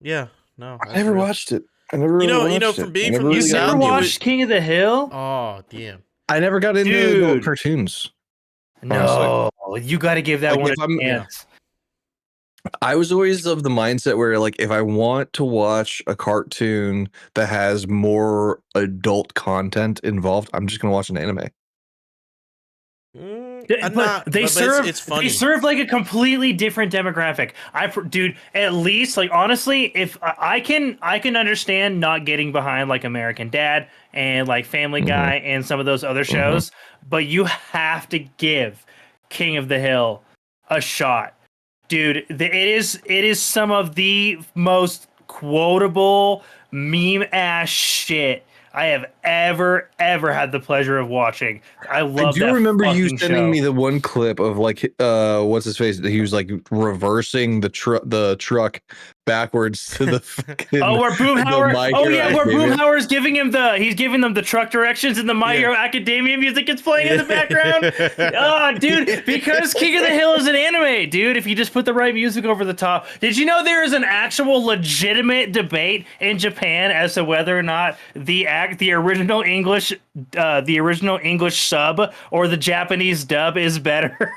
Yeah, no, I that's never real. watched it. I never really watched From it. I being never from the really You got never South, into it. watched King of the Hill? Oh, damn. I never got into adult Dude. cartoons. Honestly. No, you got to give that Like one if a I'm, chance. I was always of the mindset where like if I want to watch a cartoon that has more adult content involved, I'm just gonna watch an anime. I'm But not, they but serve it's funny. they serve like a completely different demographic. Dude, at least like honestly, if I can understand not getting behind like American Dad and like Family Mm-hmm. Guy and some of those other shows, but you have to give King of the Hill a shot. Dude, it is some of the most quotable meme ass shit I have ever had the pleasure of watching. I I love do that remember you fucking sending show. me the one clip of like what's his face? He was like reversing the truck backwards to the fucking Oh, where the Boomhauer. My Oh Hero yeah, where Academia. Boomhauer's he's giving them the truck directions, and the My Yeah. Hero Academia music is playing in the background. Oh, dude, because King of the Hill is an anime, dude. If you just put the right music over the top. Did you know there is an actual legitimate debate in Japan as to whether or not the original English sub or the Japanese dub is better?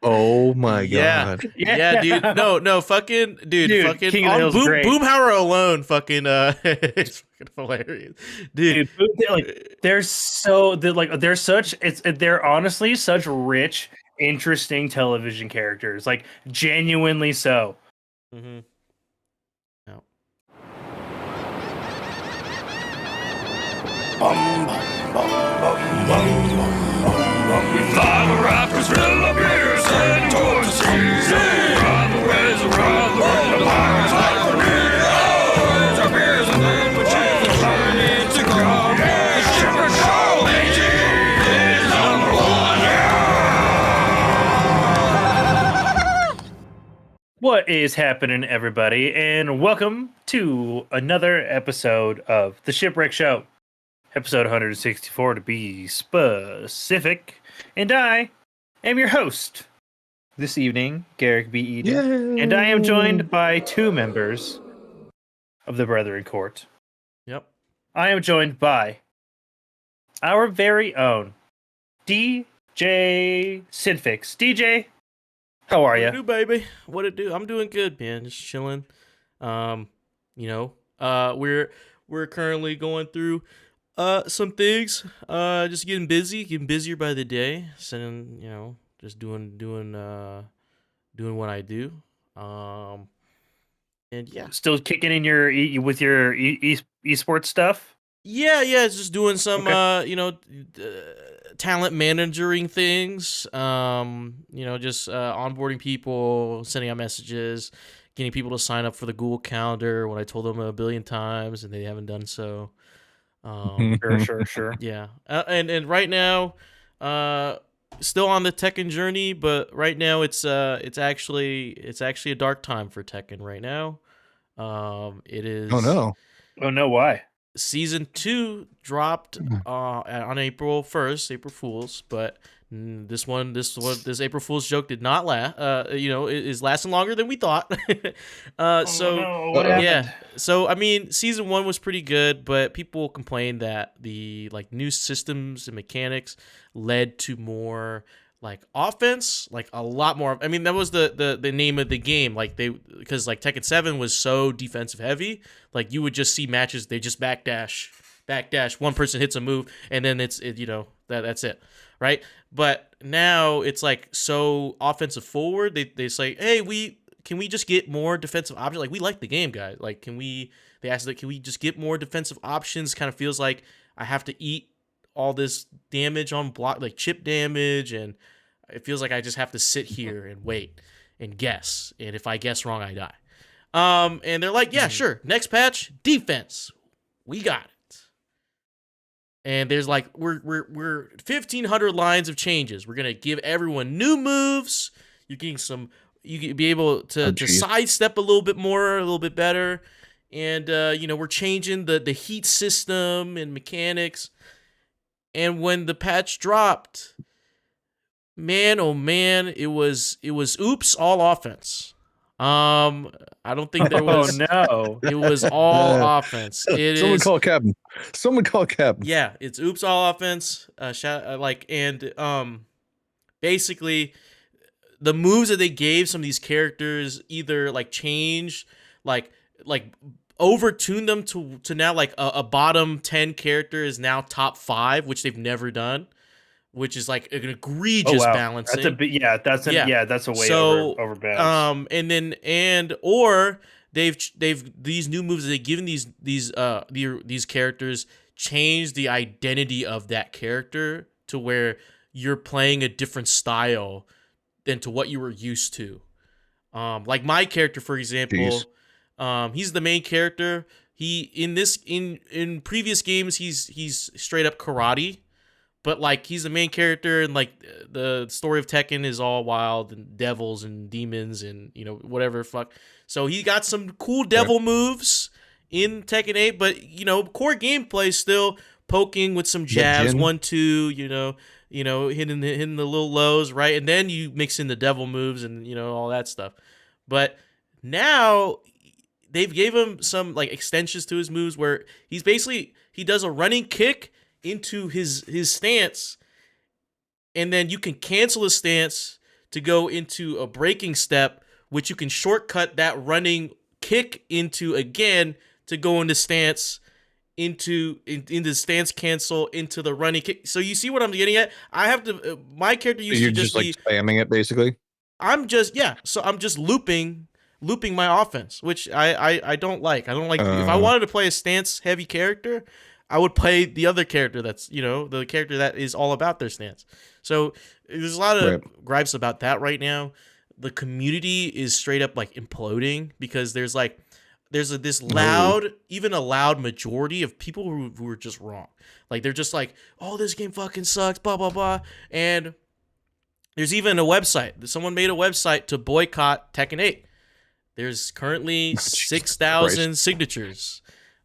Oh my Yeah. god. Yeah, dude. No, fucking dude, fucking King of the on Hill's great. Boomhauer alone, fucking it's fucking hilarious. Dude. They're honestly such rich, interesting television characters. Like genuinely so. Mm-hmm. No. What is happening, everybody, and welcome to another episode of the Shipwreck Show, episode 164 to be specific. And I am your host this evening, Garrick B. Eden, and I am joined by two members of the Brethren Court. Yep. I am joined by our very own DJ Sidfix. DJ, how are What it you? do, baby? What it do? I'm doing good, man. Just chilling. We're currently going through some things. Just getting busier by the day. Sending, just doing what I do. And yeah. Still kicking in with your esports stuff? Yeah, it's just doing some Okay. Talent managing things. Just onboarding people, sending out messages, getting people to sign up for the Google Calendar when I told them a billion times and they haven't done so. Sure. Yeah. And right now, still on the Tekken journey, but right now it's actually a dark time for Tekken right now. It is. Oh no. Oh no, why? Season 2 dropped on April 1st, April Fools, but this April Fool's joke did not last. It is lasting longer than we thought. No, what happened? Yeah. So I mean, season 1 was pretty good, but people complained that the new systems and mechanics led to more offense, a lot more. I mean, that was the name of the game. Because Tekken 7 was so defensive heavy, you would just see matches, they just backdash, one person hits a move, and then that's it, right? But now it's so offensive forward. They say, hey, can we just get more defensive options? We like the game, guys. They asked, can we just get more defensive options? Kind of feels like I have to eat all this damage on block, chip damage, and it feels like I just have to sit here and wait and guess. And if I guess wrong, I die. And they're like, yeah, sure. Next patch, defense. We got it. And there's we're 1,500 lines of changes. We're gonna give everyone new moves. You're getting you can be able to sidestep a little bit more, a little bit better. And we're changing the heat system and mechanics. And when the patch dropped, man, oh man, it was oops, all offense. I don't think there Oh was. no! It was all offense. It Someone is. call Captain. Someone call Captain. Yeah, it's oops all offense. Basically the moves that they gave some of these characters either like changed, like like overtuned them to now like a bottom 10 character is now top 5, which they've never done, which is like an Oh egregious wow, balancing. that's a bit. Yeah, Yeah. that's a way So over balance. or they've these new moves that they've given these characters change the identity of that character to where you're playing a different style than to what you were used to. Like my character, for Jeez. example, he's the main character. He in previous games he's straight up karate, but like he's the main character, and like the story of Tekken is all wild and devils and demons and whatever fuck. So he got some cool devil moves in Tekken 8, but core gameplay is still poking with some jabs, Jin? 1-2, hitting the little lows, right? And then you mix in the devil moves and all that stuff. But now they've gave him some like extensions to his moves where he does a running kick into his stance, and then you can cancel his stance to go into a breaking step, which you can shortcut that running kick into again to go into stance, into stance cancel into the running kick. So you see what I'm getting at? I have to my character used You're to just like be spamming it basically. I'm just looping my offense, which I don't like. I don't like if I wanted to play a stance heavy character, I would play the other character that's, the character that is all about their stance. So there's a lot of gripes about that right now. The community is straight up like imploding because there's this loud, even a loud majority of people who are just wrong. Like they're just like, oh, this game fucking sucks, blah, blah, blah. And there's even a website. Someone made a website to boycott Tekken 8. There's currently 6,000 signatures,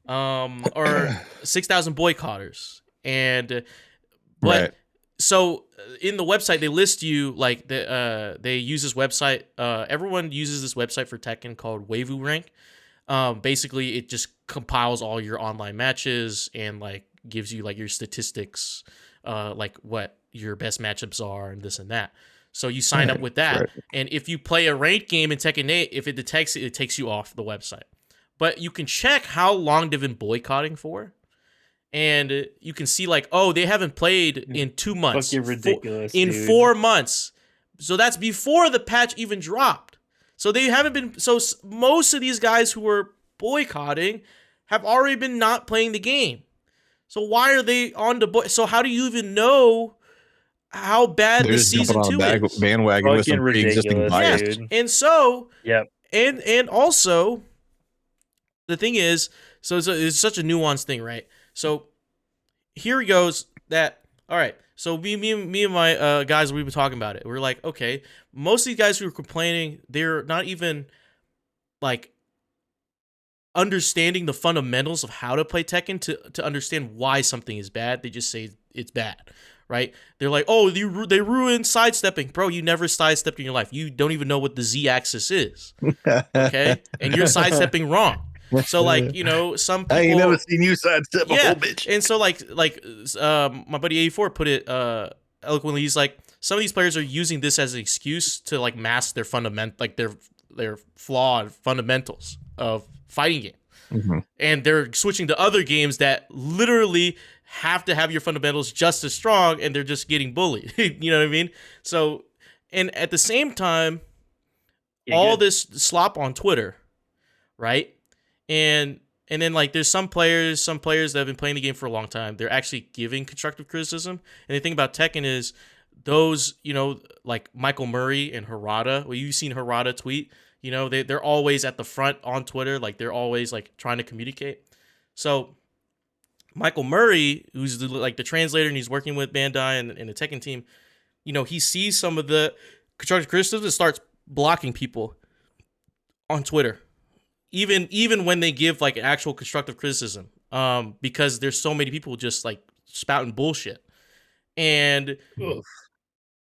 or 6,000 boycotters, so in the website they list you like they use this website. Everyone uses this website for Tekken called Waifu Rank. Basically, it just compiles all your online matches and like gives you like your statistics, like what your best matchups are and this and that. So you sign up with that, and if you play a ranked game in Tekken 8, if it detects it, it takes you off the website. But you can check how long they've been boycotting for, and you can see like, oh, they haven't played in 2 months, fucking ridiculous, in dude. 4 months. So that's before the patch even dropped. So they haven't been. So most of these guys who were boycotting have already been not playing the game. So why are they on the So how do you even know how bad the season 2 is? Bandwagon with some pre-existing bias. Yes. And so, yep. And also, the thing is, so it's such a nuanced thing, right? So here goes that. All right. So me and my guys, we've been talking about it. We're like, okay, most of these guys who are complaining, they're not even like understanding the fundamentals of how to play Tekken to understand why something is bad. They just say it's bad, right? They're like, oh, they ruined sidestepping. Bro, you never sidestepped in your life. You don't even know what the Z-axis is, okay? And you're sidestepping wrong. So like, some people, I ain't never seen you sidestep a whole bitch. And so like my buddy 84 put it eloquently. He's like, some of these players are using this as an excuse to like mask their their flawed fundamentals of fighting game. Mm-hmm. And they're switching to other games that literally have to have your fundamentals just as strong, and they're just getting bullied. You know what I mean? So, and at the same time, this slop on Twitter, right? And then like there's some players that have been playing the game for a long time. They're actually giving constructive criticism. And the thing about Tekken is those, like Michael Murray and Harada. Well, you've seen Harada tweet. They're always at the front on Twitter. Like they're always like trying to communicate. So Michael Murray, who's the translator, and he's working with Bandai and the Tekken team, he sees some of the constructive criticism and starts blocking people on Twitter. Even when they give like actual constructive criticism, because there's so many people just like spouting bullshit. And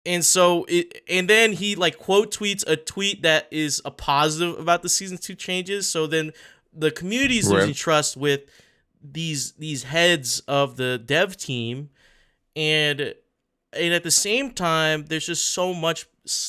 and so and then he like quote tweets a tweet that is a positive about the season 2 changes. So then the community is losing trust with these heads of the dev team, and at the same time there's just so much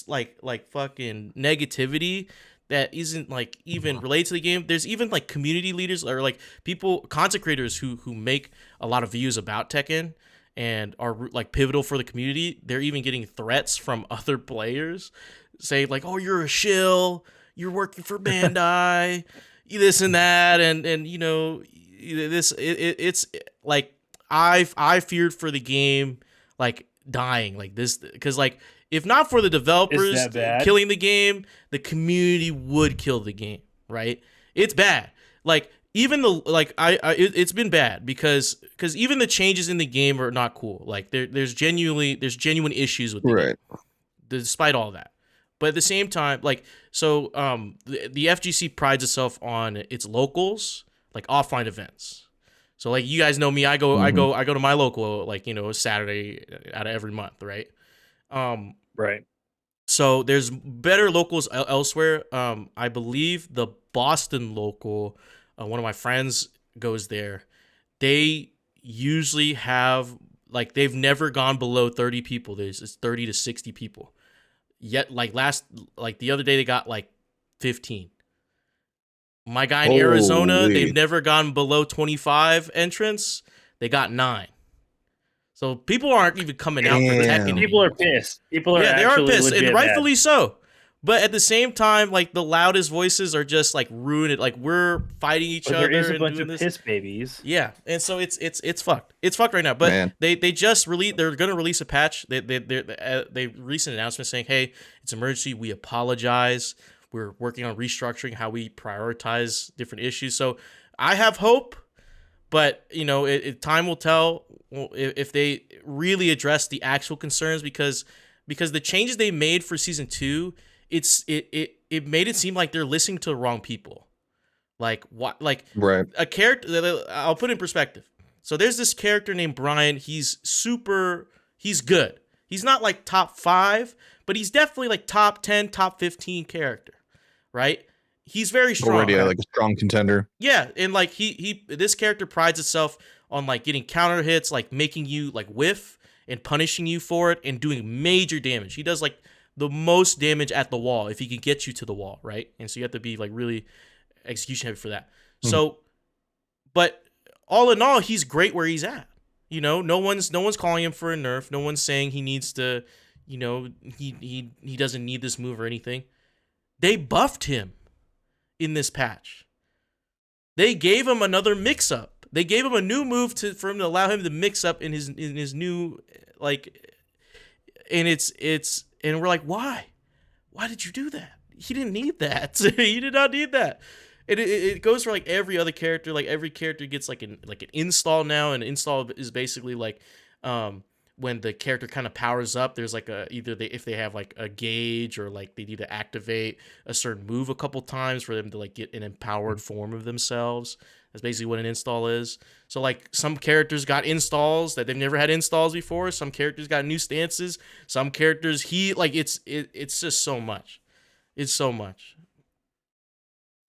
like fucking negativity that isn't like even related to the game. There's even like community leaders or like people, content creators who make a lot of views about Tekken and are like pivotal for the community. They're even getting threats from other players saying like, "Oh, you're a shill, you're working for Bandai, this and that," and you know it's like I feared for the game like dying like this, because like if not for the developers killing the game, the community would kill the game, right? It's bad. Like even the like it's been bad because even the changes in the game are not cool. Like there's genuine issues with the game, despite all that. But at the same time, like so the FGC prides itself on its locals, like offline events. So like you guys know me, I go to my local like, you know, Saturday out of every month, right? Right. So there's better locals elsewhere. I believe the Boston local, one of my friends goes there. They usually have like they've never gone below 30 people. It's 30 to 60 people. Yet like the other day they got like 15. My guy in Arizona, they've never gone below 25 entrants. They got 9. So people aren't even coming out for Tekken. People are pissed. People are they are pissed, and rightfully mad. so. But at the same time, like the loudest voices are just like ruining it. Like we're fighting each other. There is a bunch of piss babies. Yeah, and so it's fucked. It's fucked right now. But they just released. They're gonna release a patch. They released an announcement saying, "Hey, it's emergency. We apologize. We're working on restructuring how we prioritize different issues." So I have hope, but you know, time will tell if they really address the actual concerns, because the changes they made for season 2, it made it seem like they're listening to the wrong people. Like what? Like a character. I'll put it in perspective. So there's this character named Brian. He's good. He's not like top 5, but he's definitely like top 10, top 15 character, right? He's very strong. Already like a strong contender. Yeah, and like this character prides itself on like getting counter hits, like making you like whiff and punishing you for it and doing major damage. He does like the most damage at the wall if he can get you to the wall, right? And so you have to be like really execution heavy for that. So, but all in all, he's great where he's at. You know, no one's calling him for a nerf. No one's saying he needs to, you know, he doesn't need this move or anything. They buffed him in this patch. They gave him another mix up. They gave him a new move for him to allow him to mix up in his new like, and and we're like, why did you do that? He didn't need that. He did not need that. And it goes for like every other character. Like every character gets like an install now, and install is basically like when the character kind of powers up, there's like if they have like a gauge, or like they need to activate a certain move a couple times for them to like get an empowered form of themselves. That's basically what an install is. So like some characters got installs that they've never had installs before. Some characters got new stances. Some characters it's just so much. It's so much.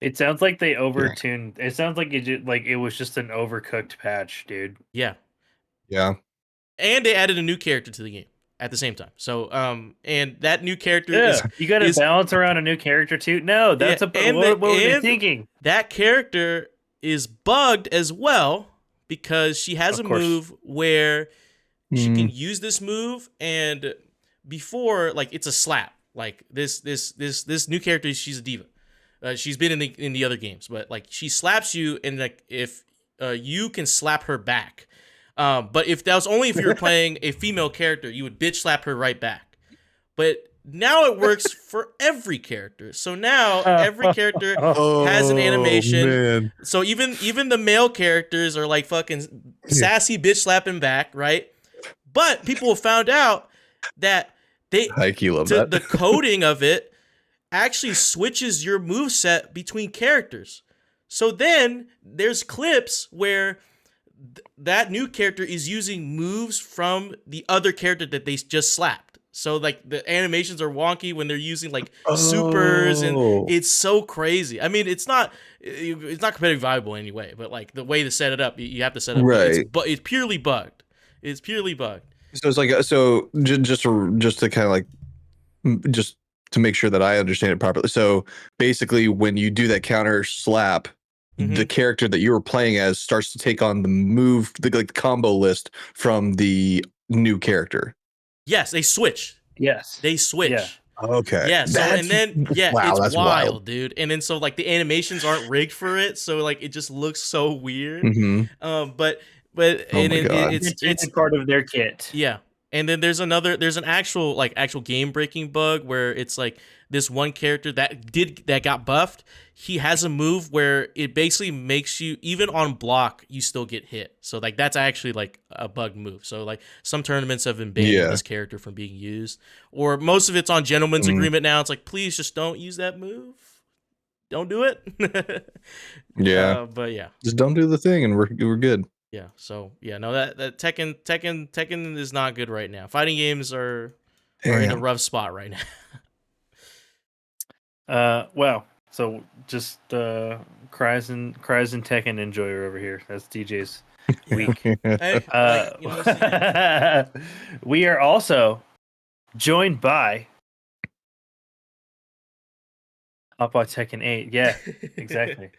It sounds like they overtuned. It sounds like it was just an overcooked patch, dude. Yeah. Yeah. And they added a new character to the game at the same time. So, and that new character you got to balance around a new character too. No, that's what were they thinking? That character is bugged as well because she has a move where she can use this move, and before like it's a slap. Like this new character, she's a diva. She's been in the other games, but like she slaps you, and like if you can slap her back. But if that was only if you were playing a female character, you would bitch slap her right back. But now it works for every character. So now every character has an animation. Man. So even the male characters are like fucking sassy bitch slapping back, right? But people found out that the coding of it actually switches your moveset between characters. So then there's clips where that new character is using moves from the other character that they just slapped. So like the animations are wonky when they're using like supers, and Oh, it's so crazy. I mean, it's not competitive viable anyway, but like the way to set it up, you have to set it up. right. It's purely bugged. It's purely bugged. So it's like just to kind of like just to make sure that I understand it properly. So basically, when you do that counter slap, the Hmm. character that you were playing as starts to take on the combo list from the new character. Yes, they switch. Yes. They Yeah. switch. Okay, Yeah, so and that's then wow, it's that's wild. wild, dude. And then so like the animations aren't rigged for it, so like it just looks so weird. Hmm. But Oh and my god. it's It's part of their kit. yeah. And then there's an actual game breaking bug where it's like this one character that got buffed. He has a move where it basically makes you, even on block, you still get hit. So like that's actually like a bug move. So like some tournaments have been banning Yeah. this character from being used, or most of it's on gentleman's Mm. agreement now. It's like, please just don't use that move. Don't do it. Yeah. But yeah. Just don't do the thing, and we're good. Yeah, so yeah, no, that Tekken is not good right now. Fighting games are in a Damn. rough spot right now. Well, so just cries and Tekken enjoyer over here. That's DJ's week. Hey, like, you know, We are also joined by Up on Tekken 8. Yeah, exactly.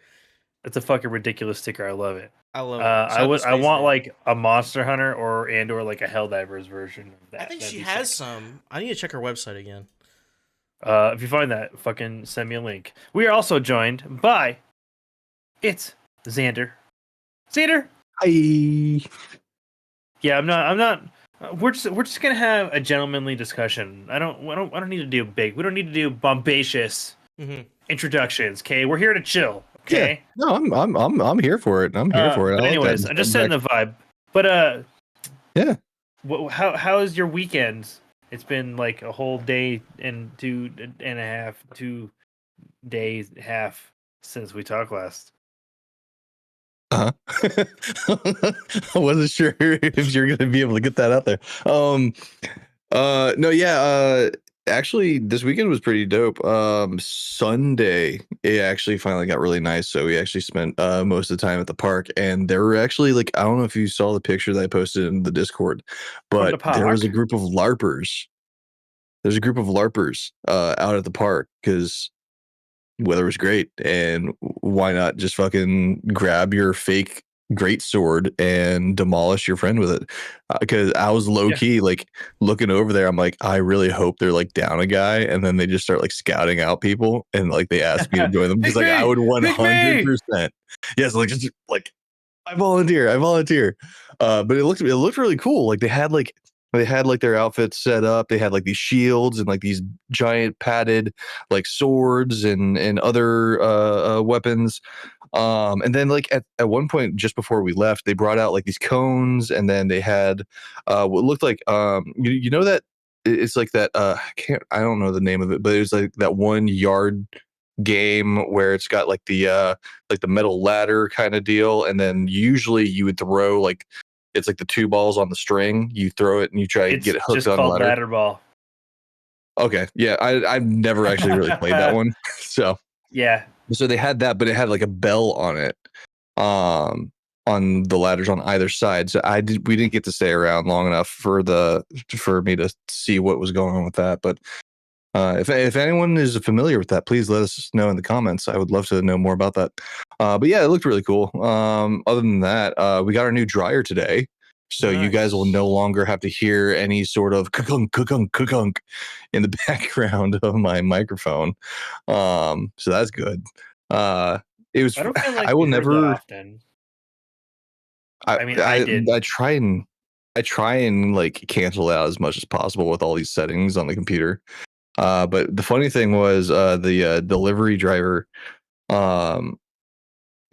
It's a fucking ridiculous sticker. I love it. I love it. Shout out to I Space want Day. like a Monster Hunter or like a Helldivers version of that. I think That'd she be has sick. some. I need to check her website again. If you find that, fucking send me a link. We are also joined by it's Xander. Xander. Hi. Yeah, I'm not. We're just gonna have a gentlemanly discussion. I don't need to do big. We don't need to do bombacious Hmm. introductions. Okay, we're here to chill. Okay. No, I'm here for it. I'm here for it. I But like anyways, that. I'm just setting the vibe. But Yeah. how is your weekend? It's been like a whole day and 2 days half since we talked last. Uh-huh. I wasn't sure if you're gonna be able to get that out there. No, yeah, actually this weekend was pretty dope. Sunday it actually finally got really nice. So we actually spent most of the time at the park, and there were actually, like, I don't know if you saw the picture that I posted in the Discord, From the but there was a park? group of LARPers. There's a group of LARPers out at the park because weather was great, and why not just fucking grab your fake great sword and demolish your friend with it? Because I was low Yeah. key like looking over there, I'm like, I really hope they're like down a guy, and then they just start like scouting out people, and like they asked me to join them because Pick like I me! would Pick me! 100%. Yes, like just like I volunteer. But it looked really cool. Like they had like their outfits set up. They had like these shields and like these giant padded like swords and other weapons. And then like at one point just before we left, they brought out like these cones, and then they had what looked like you know that it's like that I don't know the name of it, but it was like that 1 yard game where it's got like the metal ladder kind of deal, and then usually you would throw like it's like the 2 balls on the string. You throw it and you try to It's get it hooked just on the called ladder. ladder ball. Okay, yeah, I've never actually really played that one. Yeah. So they had that, but it had like a bell on it, on the ladders on either side. So we didn't get to stay around long enough for me to see what was going on with that. But if anyone is familiar with that, please let us know in the comments. I would love to know more about that. But yeah, it looked really cool. Other than that, we got our new dryer today, so you guys will no Nice. longer have to hear any sort of kunk in the background of my microphone. So that's good. It was. I don't feel like I will we heard that never. often. I I mean, I did. I try and like cancel out as much as possible with all these settings on the computer. But the funny thing was, the delivery driver. Um,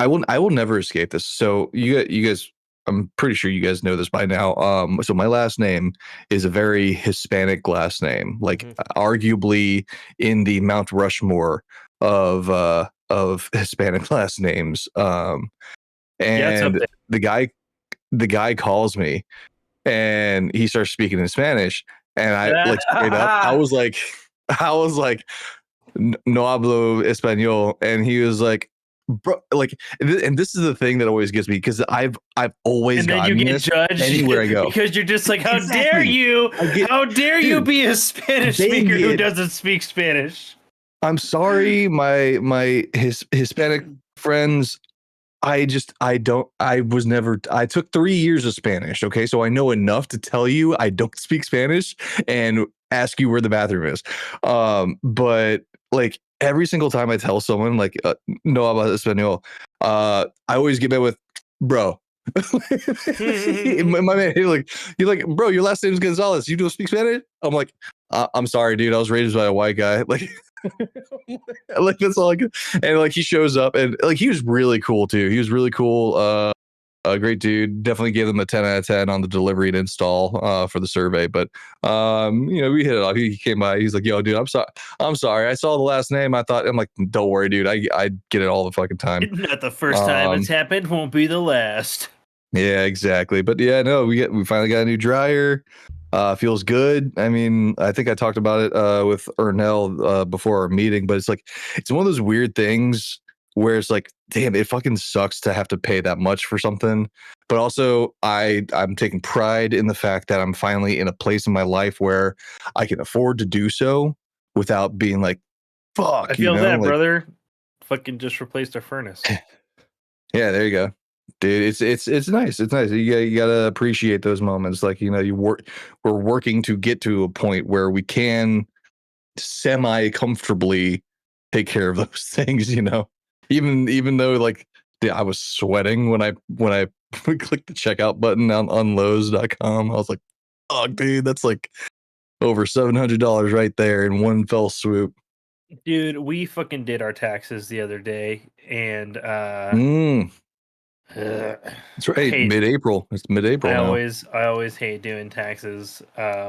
I will never escape this. So you guys, I'm pretty sure you guys know this by now. So my last name is a very Hispanic last name, like Mhm. arguably in the Mount Rushmore of Hispanic last names. Yeah, it's up And there. the guy calls me, and he starts speaking in Spanish. and I like straight up, I was like, no hablo español, and he was like, bro, like, and this is the thing that always gets me because I've always And then you gotten get this judged anywhere I go. because you're just like, how dare Exactly. you? How dare you dude, be a Spanish they speaker who get- doesn't speak Spanish? I'm sorry, my Hispanic friends. I took 3 years of Spanish. Okay. So I know enough to tell you I don't speak Spanish and ask you where the bathroom is. But like every single time I tell someone like, no habla español, I always get met with, bro. my man, he's like, bro, your last name is Gonzalez. You don't speak Spanish? I'm like, I'm sorry, dude. I was raised by a white guy. Like, like that's all I could. And like he shows up and like he was really cool too. He was really cool. A great dude. Definitely gave them a 10 out of 10 on the delivery and install for the survey. But we hit it off. He came by. He's like, yo, dude, I'm sorry. I'm sorry. I saw the last name. I'm like, don't worry, dude. I get it all the fucking time. Not the first time it's happened, won't be the last. Yeah, exactly. But yeah, no, we finally got a new dryer. Feels good. I mean, I think I talked about it with Ernell before our meeting, but it's one of those weird things where it's like, damn, it fucking sucks to have to pay that much for something. But also, I'm taking pride in the fact that I'm finally in a place in my life where I can afford to do so without being like, fuck. I feel that, like, brother. Fucking just replaced our furnace. Yeah, there you go. Dude, it's nice. It's nice. You gotta appreciate those moments. Like, we're working to get to a point where we can semi comfortably take care of those things, Even though like I was sweating when I clicked the checkout button on Lowe's.com. I was like, oh dude, that's like over $700 right there in one fell swoop. Dude, we fucking did our taxes the other day, and That's right. Mid-April. It's mid-April now. I always hate doing taxes.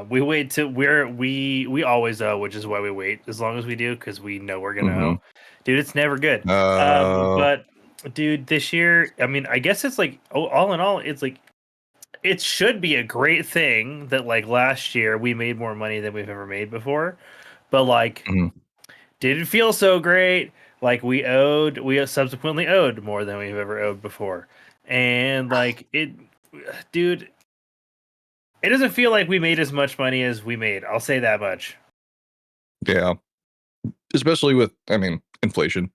We wait till we always owe, which is why we wait as long as we do because we know we're gonna owe. Dude, it's never good. But dude, this year, I mean, I guess it's like all in all, it's like it should be a great thing that like last year we made more money than we've ever made before, but like didn't feel so great. Like we subsequently owed more than we've ever owed before. And like dude, it doesn't feel like we made as much money as we made. I'll say that much. Yeah. Especially with, I mean, inflation.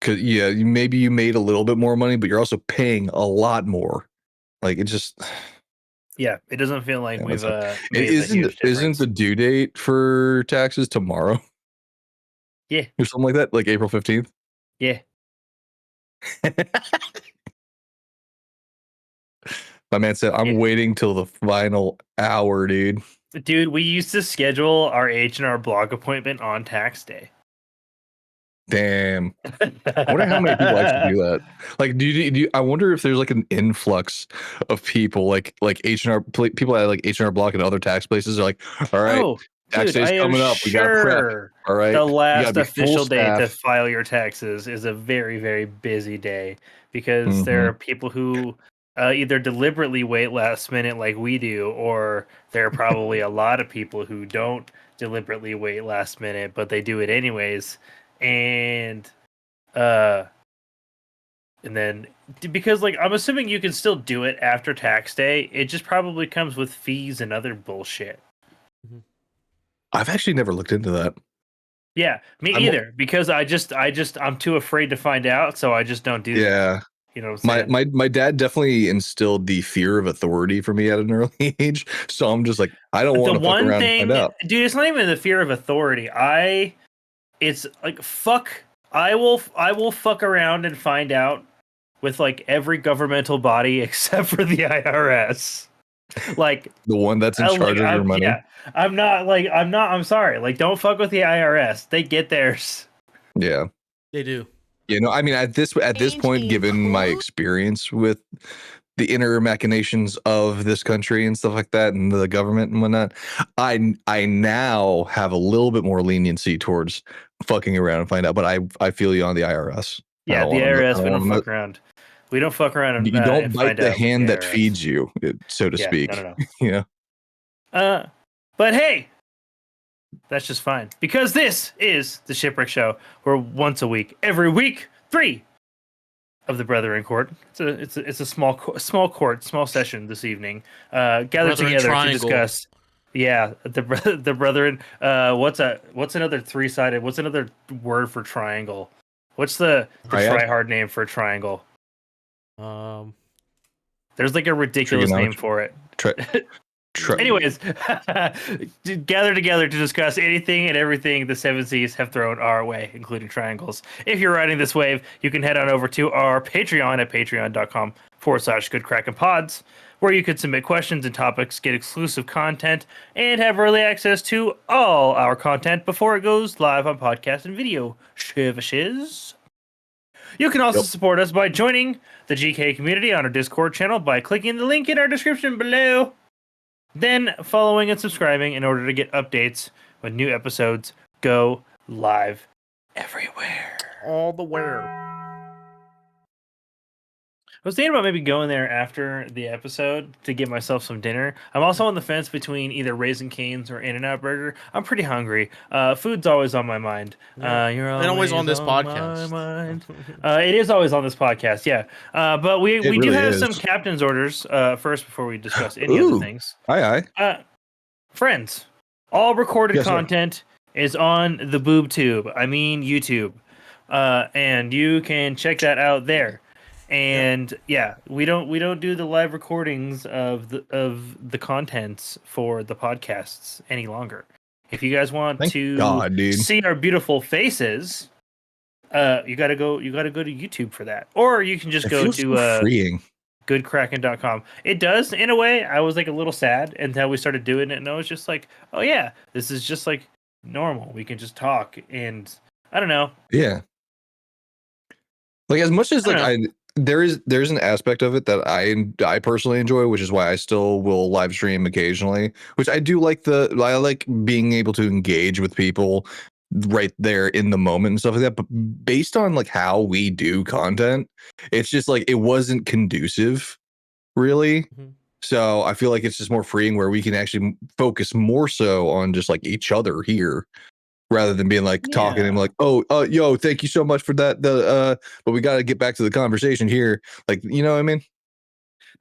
Cause yeah, maybe you made a little bit more money, but you're also paying a lot more. Like it just Yeah, it doesn't feel like we've isn't the due date for taxes tomorrow? Yeah. Or something like that, like April 15th. Yeah. My man said, I'm waiting till the final hour, dude. Dude, we used to schedule our H&R Block appointment on tax day. Damn. I wonder how many people actually do that. Like, do you I wonder if there's like an influx of people like H&R people at like H&R Block and other tax places are like, all right, tax day's coming up. We got prep. All right. The last official day to file your taxes is a very, very busy day because there are people who either deliberately wait last minute like we do, or there are probably a lot of people who don't deliberately wait last minute, but they do it anyways. And then because like I'm assuming you can still do it after tax day, it just probably comes with fees and other bullshit. I've actually never looked into that. Yeah, me either. Because I'm too afraid to find out, so I just don't do that. Yeah. You know what I'm saying? My dad definitely instilled the fear of authority for me at an early age. So I'm just like, I don't want to fuck around and find out. Dude, it's not even the fear of authority. It's like fuck. I will fuck around and find out with like every governmental body except for the IRS. Like the one that's in charge of your money. Yeah, I'm sorry. Like, don't fuck with the IRS. They get theirs. Yeah, they do. You know, I mean, at this point, given my experience with the inner machinations of this country and stuff like that, and the government and whatnot, I now have a little bit more leniency towards fucking around and find out. But I feel you on the IRS. Yeah, the IRS. We don't fuck around. We don't fuck around. You don't bite the hand that feeds you, so to speak. No. You know. But hey, that's just fine because this is the Shipwreck Show. Where once a week, every week, 3 of the Brethren Court. It's a small court, small session this evening. Gathered Brethren together Triangle. to discuss. Yeah, the Brethren. What's another 3-sided? What's another word for triangle? What's the Triad? try-hard name for a triangle? Um, There's like a ridiculous name Trigonometry. for it. Tri- Anyways, gather together to discuss anything and everything the Seven Seas have thrown our way, including triangles. If you're riding this wave, you can head on over to our Patreon at patreon.com/Good Kraken Pods, where you could submit questions and topics, get exclusive content, and have early access to all our content before it goes live on podcast and video services. You can also support us by joining the GK community on our Discord channel by clicking the link in our description below. Then following and subscribing in order to get updates when new episodes go live everywhere. all the where. I was thinking about maybe going there after the episode to get myself some dinner. I'm also on the fence between either Raising Cane's or In-N-Out Burger. I'm pretty hungry. Food's always on my mind. You're And always on this my podcast. mind. It is always on this podcast, yeah. But we do really have is. some captain's orders first before we discuss any other things. Aye. Friends, all recorded Yes, sir. content is on the boob tube. I mean YouTube. And you can check that out there. And yeah, we don't do the live recordings of the contents for the podcasts any longer. If you guys want Thank to God, dude. see our beautiful faces, you gotta go to YouTube for that. Or you can just It go feels to so freeing. goodkraken.com. It does, in a way. I was like a little sad until we started doing it, and I was just like, oh yeah, this is just like normal. We can just talk, and I don't know. Yeah. Like as much as like there's an aspect of it that I personally enjoy, which is why I still will live stream occasionally, which I do like I like being able to engage with people right there in the moment and stuff like that. But based on like how we do content, it's just like it wasn't conducive, really. Mhm. So I feel like it's just more freeing where we can actually focus more so on just like each other here rather than being like talking and like, yo, thank you so much for that. But we got to get back to the conversation here. Like, you know what I mean?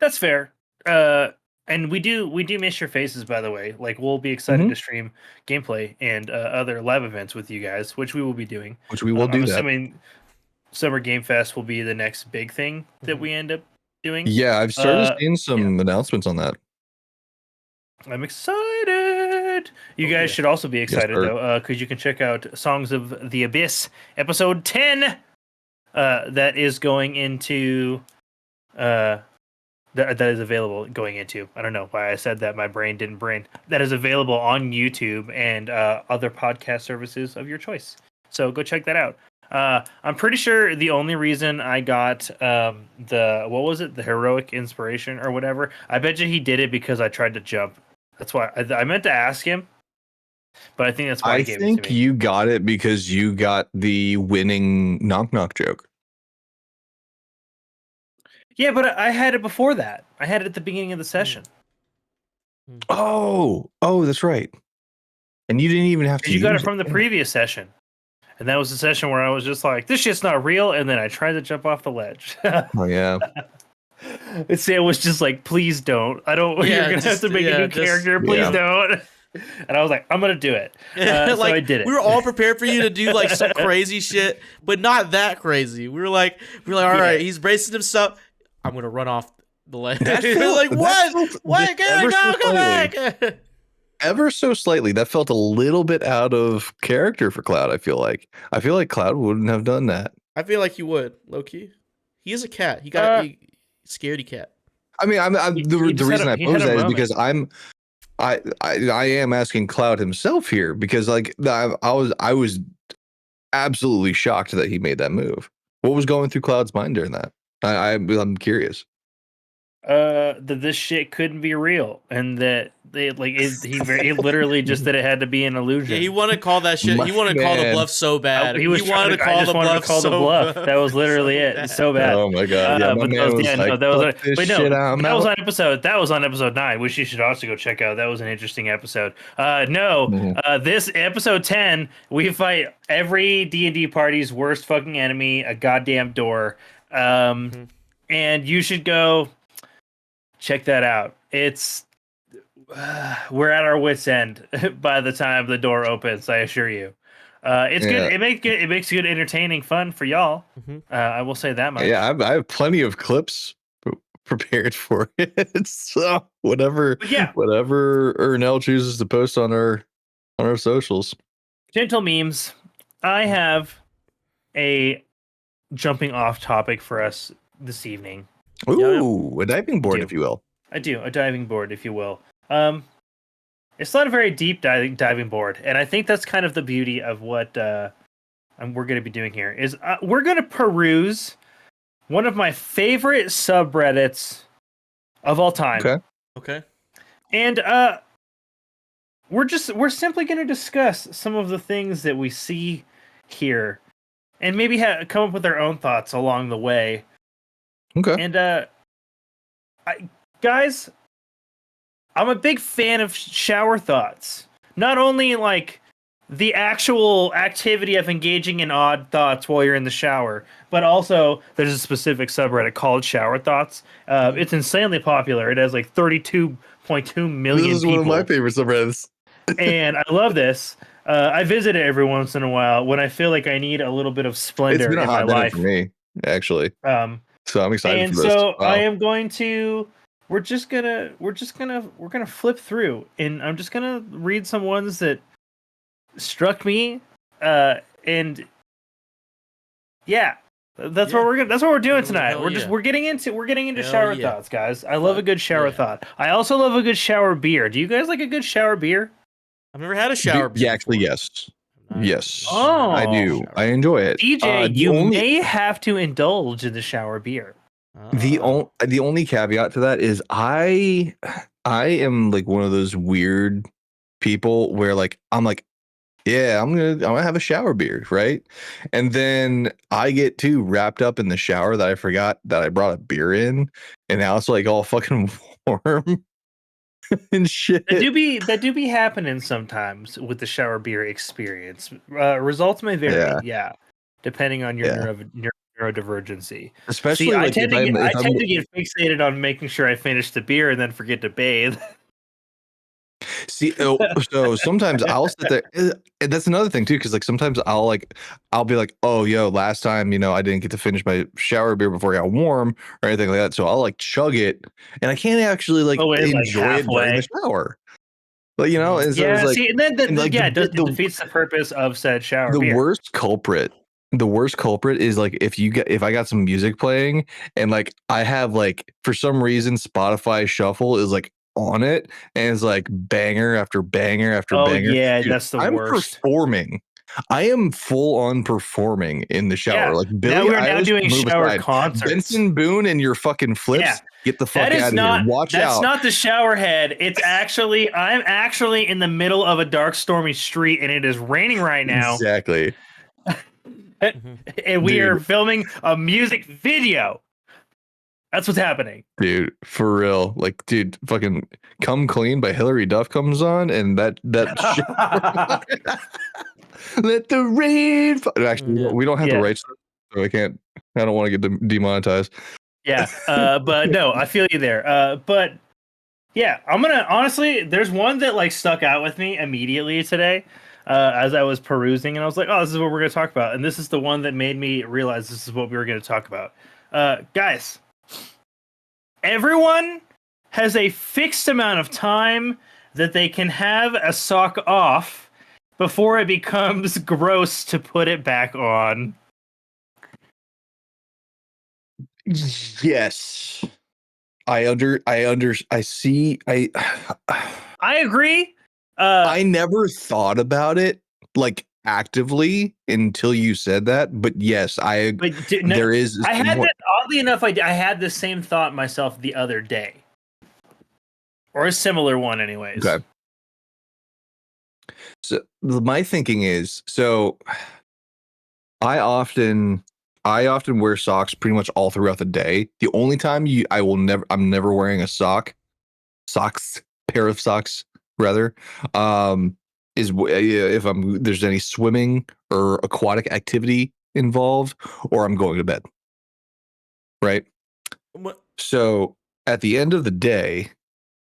That's fair. And we do miss your faces, by the way. Like we'll be excited to stream gameplay and other live events with you guys, which we will be doing. Which we will do I'm that. assuming Summer Game Fest will be the next big thing that we end up doing. Yeah, I've started seeing some announcements on that. I'm excited. You guys should also be excited though, because you can check out Songs of the Abyss episode 10. That is going into that is available going into. I don't know why I said that. My brain didn't brain. That is available on YouTube and other podcast services of your choice. So go check that out. I'm pretty sure the only reason I got the heroic inspiration or whatever. I bet you he did it because I tried to jump. That's why I meant to ask him, but I think that's why he gave it to me. I think you got it because you got the winning knock knock joke. Yeah, but I had it before that. I had it at the beginning of the session. Oh, that's right. And you didn't even have to. You got it from the previous session. And that was the session where I was just like, this shit's not real. And then I tried to jump off the ledge. Oh, yeah. Sam was just like, please don't. I don't. You're going to have to make a new character. Please don't. And I was like, I'm going to do it. So I did it. We were all prepared for you to do like some crazy shit, but not that crazy. We were like, all right, he's bracing himself. I'm going to run off the ledge. Like, what? Come back. Ever so slightly, that felt a little bit out of character for Cloud. I feel like Cloud wouldn't have done that. I feel like he would, low key. He is a cat. He got a scaredy cat. I mean, the reason I pose that is because I am asking Cloud himself here because like I was absolutely shocked that he made that move. What was going through Cloud's mind during that? I'm curious. that this shit couldn't be real, and that he literally just that it had to be an illusion. Yeah, he wanted to call that shit. He My wanted to call the man. bluff so bad. He wanted to call the bluff. That was literally it. So bad. Oh my god! Yeah, my man was like, "Fuck this shit, I'm that was out." on episode 9, which you should also go check out. That was an interesting episode. This episode 10, we fight every D&D party's worst fucking enemy, a goddamn door. And you should go check that out. It's we're at our wits' end by the time the door opens, I assure you. It's good. It makes good, entertaining fun for y'all. I will say that much. Yeah, I have plenty of clips prepared for it. So whatever Ernell chooses to post on our socials. Gentle memes. I have a jumping off topic for us this evening. Ooh, a diving board, if you will. I do, a diving board, if you will. It's not a very deep diving board, and I think that's kind of the beauty of what we're going to be doing here. Is we're going to peruse one of my favorite subreddits of all time. Okay. And we're simply going to discuss some of the things that we see here, and maybe come up with our own thoughts along the way. Okay. And guys, I'm a big fan of shower thoughts. Not only like the actual activity of engaging in odd thoughts while you're in the shower, but also there's a specific subreddit called Shower Thoughts. It's insanely popular. It has like 32.2 million This is people. one of my favorite subreddits. And I love this. I visit it every once in a while when I feel like I need a little bit of splendor in my life. For me, actually. So I'm excited and for this. So wow. I am going to. We're gonna flip through, and I'm just gonna read some ones that struck me. And yeah, that's what we're doing tonight. We're getting into shower thoughts, guys. I love a good shower thought. I also love a good shower beer. Do you guys like a good shower beer? I've never had a shower beer. Yeah, actually, yes. Yes. Oh, I do. I enjoy it. DJ, you may have to indulge in the shower beer. The only caveat to that is I am like one of those weird people where like I'm like, yeah, I'm gonna have a shower beer, right? And then I get too wrapped up in the shower that I forgot that I brought a beer in, and now it's like all fucking warm and shit. That do be happening sometimes with the shower beer experience. Results may vary, depending on your neurodivergency. Especially, see, like, I tend to get fixated on making sure I finish the beer and then forget to bathe. See, so sometimes I'll sit there. And that's another thing too, because like sometimes I'll be like, oh, yo, last time I didn't get to finish my shower beer before it got warm or anything like that. So I'll like chug it, and I can't actually enjoy it during the shower. But and so it's like, see, and then it defeats the purpose of said shower beer. The worst culprit is like if I got some music playing and like I have like for some reason Spotify Shuffle is like on it and it's like banger after banger after banger. Yeah, dude, that's the worst. Performing. I am full on performing in the shower. Yeah. Like Billie now we're Eilish, now doing shower concerts. Benson Boone and your fucking flips. Yeah. Get the fuck out of here. Watch out. That's not the shower head. It's actually I'm actually in the middle of a dark, stormy street and it is raining right now. Exactly. And we are filming a music video. That's what's happening. Dude, for real. Like, dude, fucking Come Clean by Hillary Duff comes on and that shit. Let the rain fall. Actually, we don't have the rights, so I don't want to get demonetized. Yeah. But no, I feel you there. But yeah, I'm gonna honestly, there's one that like stuck out with me immediately today. As I was perusing, and I was like, oh, this is what we're going to talk about. And this is the one that made me realize this is what we were going to talk about. Guys, everyone has a fixed amount of time that they can have a sock off before it becomes gross to put it back on. Yes. I see. I agree. I never thought about it like actively until you said that, but yes, there is. I had oddly enough, I had the same thought myself the other day, or a similar one, anyways. Okay. So my thinking is, so I often wear socks pretty much all throughout the day. The only time I'm never wearing a pair of socks rather, is if there's any swimming or aquatic activity involved, or I'm going to bed. Right. What? So at the end of the day,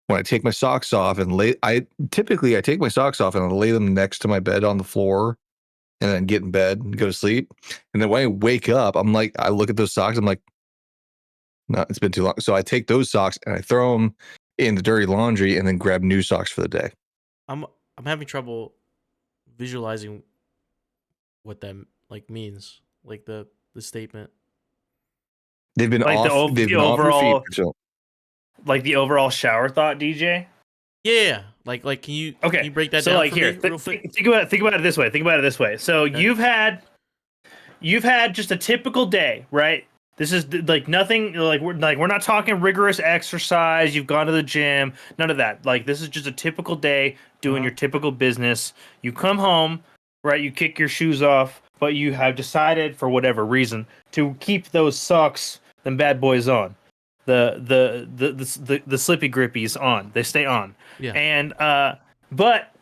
when I take my socks off and I take my socks off and I lay them next to my bed on the floor, and then get in bed and go to sleep. And then when I wake up, I look at those socks. I'm like, no, it's been too long. So I take those socks and I throw them in the dirty laundry and then grab new socks for the day. I'm having trouble visualizing what that like means, like the statement. They've been Like off. They've been off your feet. So Like the overall shower thought, DJ. Yeah, like can you break that so down like for here, me real quick? think about it this way. So Okay. you've had just a typical day, right? This is like nothing. We're not talking rigorous exercise. You've gone to the gym, none of that. Like this is just a typical day doing your typical business. You come home, right? You kick your shoes off, but you have decided for whatever reason to keep those socks, them bad boys on. The slippy grippies on. They stay on. Yeah. And but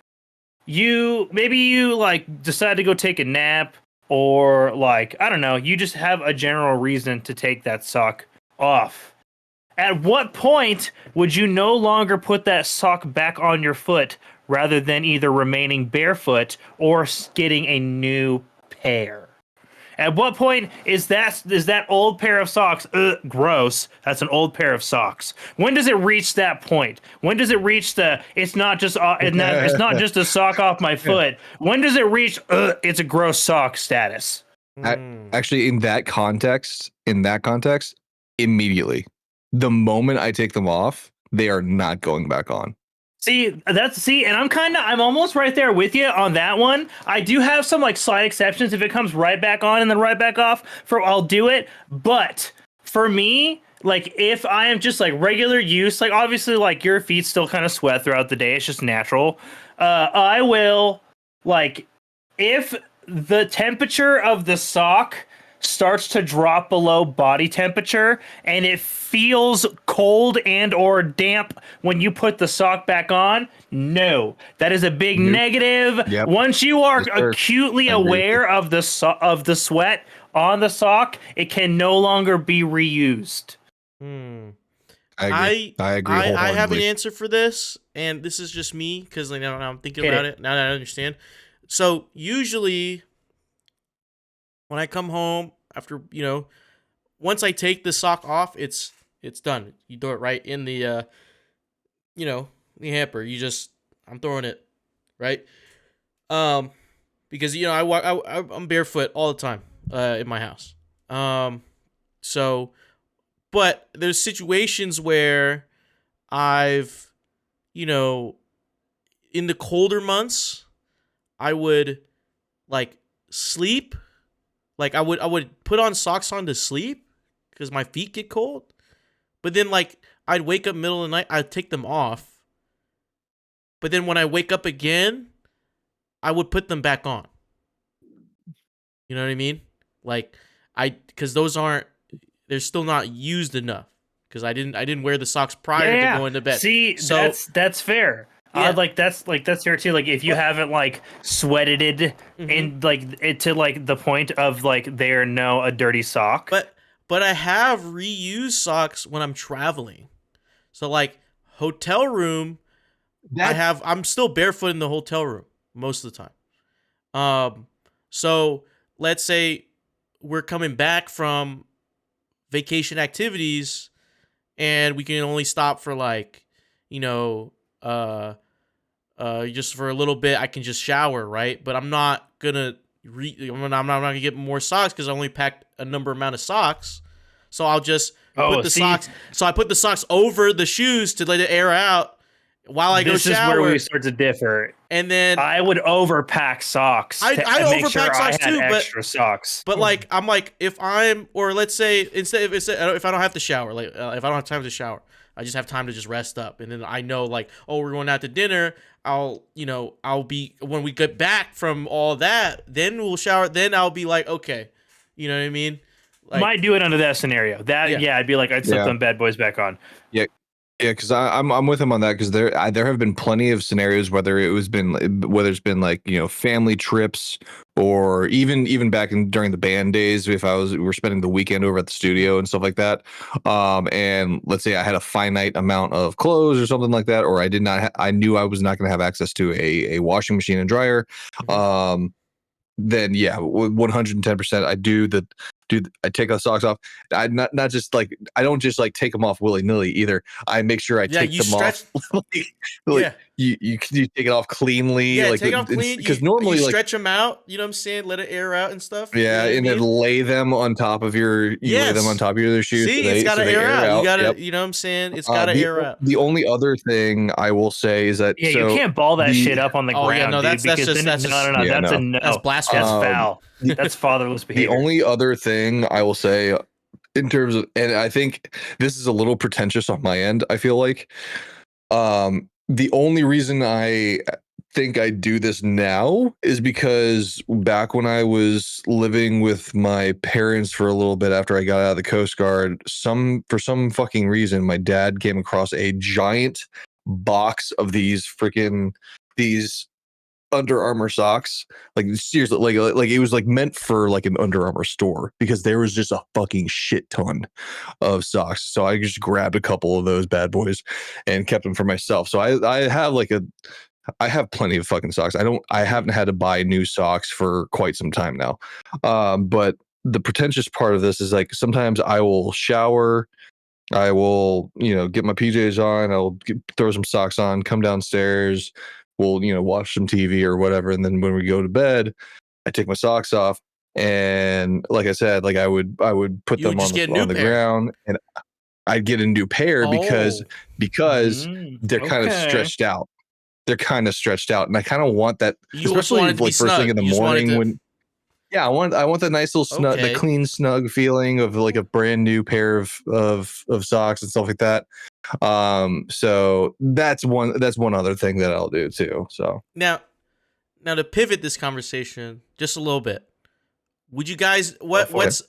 you like decide to go take a nap, or like I don't know, you just have a general reason to take that sock off. At what point would you no longer put that sock back on your foot rather than either remaining barefoot or getting a new pair? At what point is that old pair of socks gross? That's an old pair of socks. When does it reach that point? When does it reach it's not just a sock off my foot? When does it reach it's a gross sock status? Actually, in that context, immediately, the moment I take them off, they are not going back on. And I'm almost right there with you on that one. I do have some like slight exceptions. If it comes right back on and then right back off, I'll do it. But for me, like if I am just like regular use, like obviously like your feet still kind of sweat throughout the day. It's just natural. I will like if the temperature of the sock starts to drop below body temperature and it feels cold and or damp when you put the sock back on, no, that is a big negative. Yep. Once you are acutely aware of the sweat on the sock, it can no longer be reused. I agree. I have an answer for this, and this is just me because now I'm thinking about it. Now that I understand. So usually when I come home after, once I take the sock off, it's done. You throw it right in the, the hamper. I'm throwing it, right? Because I'm barefoot all the time, in my house. But there's situations where I've, in the colder months, I would like sleep. Like I would put on socks on to sleep because my feet get cold. But then like I'd wake up middle of the night, I'd take them off. But then when I wake up again, I would put them back on. You know what I mean? Like because they're still not used enough because I didn't wear the socks prior to going to bed. See, so that's fair. Yeah. That's fair too. Like if you haven't like sweated it in like it to like the point of like they're a dirty sock. But I have reused socks when I'm traveling. So like hotel room, I'm still barefoot in the hotel room most of the time. So let's say we're coming back from vacation activities and we can only stop for like, just for a little bit. I can just shower, right? But I'm not gonna I'm not gonna get more socks because I only packed a amount of socks. So I'll just put the socks. So I put the socks over the shoes to let it air out while I go This shower. is where we start to differ. And then I would overpack socks. I to make overpack sure socks I had too, but extra socks. But like I'm like if I'm or let's say instead if I don't have to shower like if I don't have time to shower, I just have time to just rest up, and then I know like, oh, we're going out to dinner. I'll be when we get back from all that, then we'll shower. Then I'll be like, okay, you know what I mean? Like, Might do it under that scenario. I'd be like, I'd slip them bad boys back on. Yeah, because I'm with him on that because there have been plenty of scenarios whether it's been like family trips or even back during the band days if we're spending the weekend over at the studio and stuff like that, and let's say I had a finite amount of clothes or something like that, or I knew I was not going to have access to a washing machine and dryer, then 110% I take the socks off. I not just like I don't just like take them off willy-nilly either. I make sure I take them off you take it off cleanly, take it off clean because normally you like stretch them out, you know what I'm saying, let it air out and stuff, and then lay them on top of your other shoes. See, it's got to air out. You gotta you know what I'm saying, it's got to air out. The only other thing I will say is that you can't ball that shit up on the ground, no, that's that's a no. That's blasphemy. That's foul. That's fatherless behavior. The only other thing I will say in terms of, and I think this is a little pretentious on my end, I feel like, the only reason I think I do this now is because back when I was living with my parents for a little bit after I got out of the Coast Guard, for some fucking reason, my dad came across a giant box of these Under Armour socks. Like seriously, like it was like meant for like an Under Armour store because there was just a fucking shit ton of socks. So I just grabbed a couple of those bad boys and kept them for myself. So I have plenty of fucking socks. I haven't had to buy new socks for quite some time now. But the pretentious part of this is like sometimes I will shower, I will, get my PJs on, I'll throw some socks on, come downstairs, we'll, watch some TV or whatever. And then when we go to bed, I take my socks off. And like I said, like I would put them on the ground and I'd get a new pair because they're kind of stretched out. They're kind of stretched out. And I kind of want that, especially like first thing in the morning I want the nice little snug, the clean, snug feeling of like a brand new pair of socks and stuff like that. So that's one other thing that I'll do too. So now to pivot this conversation just a little bit, would you guys what's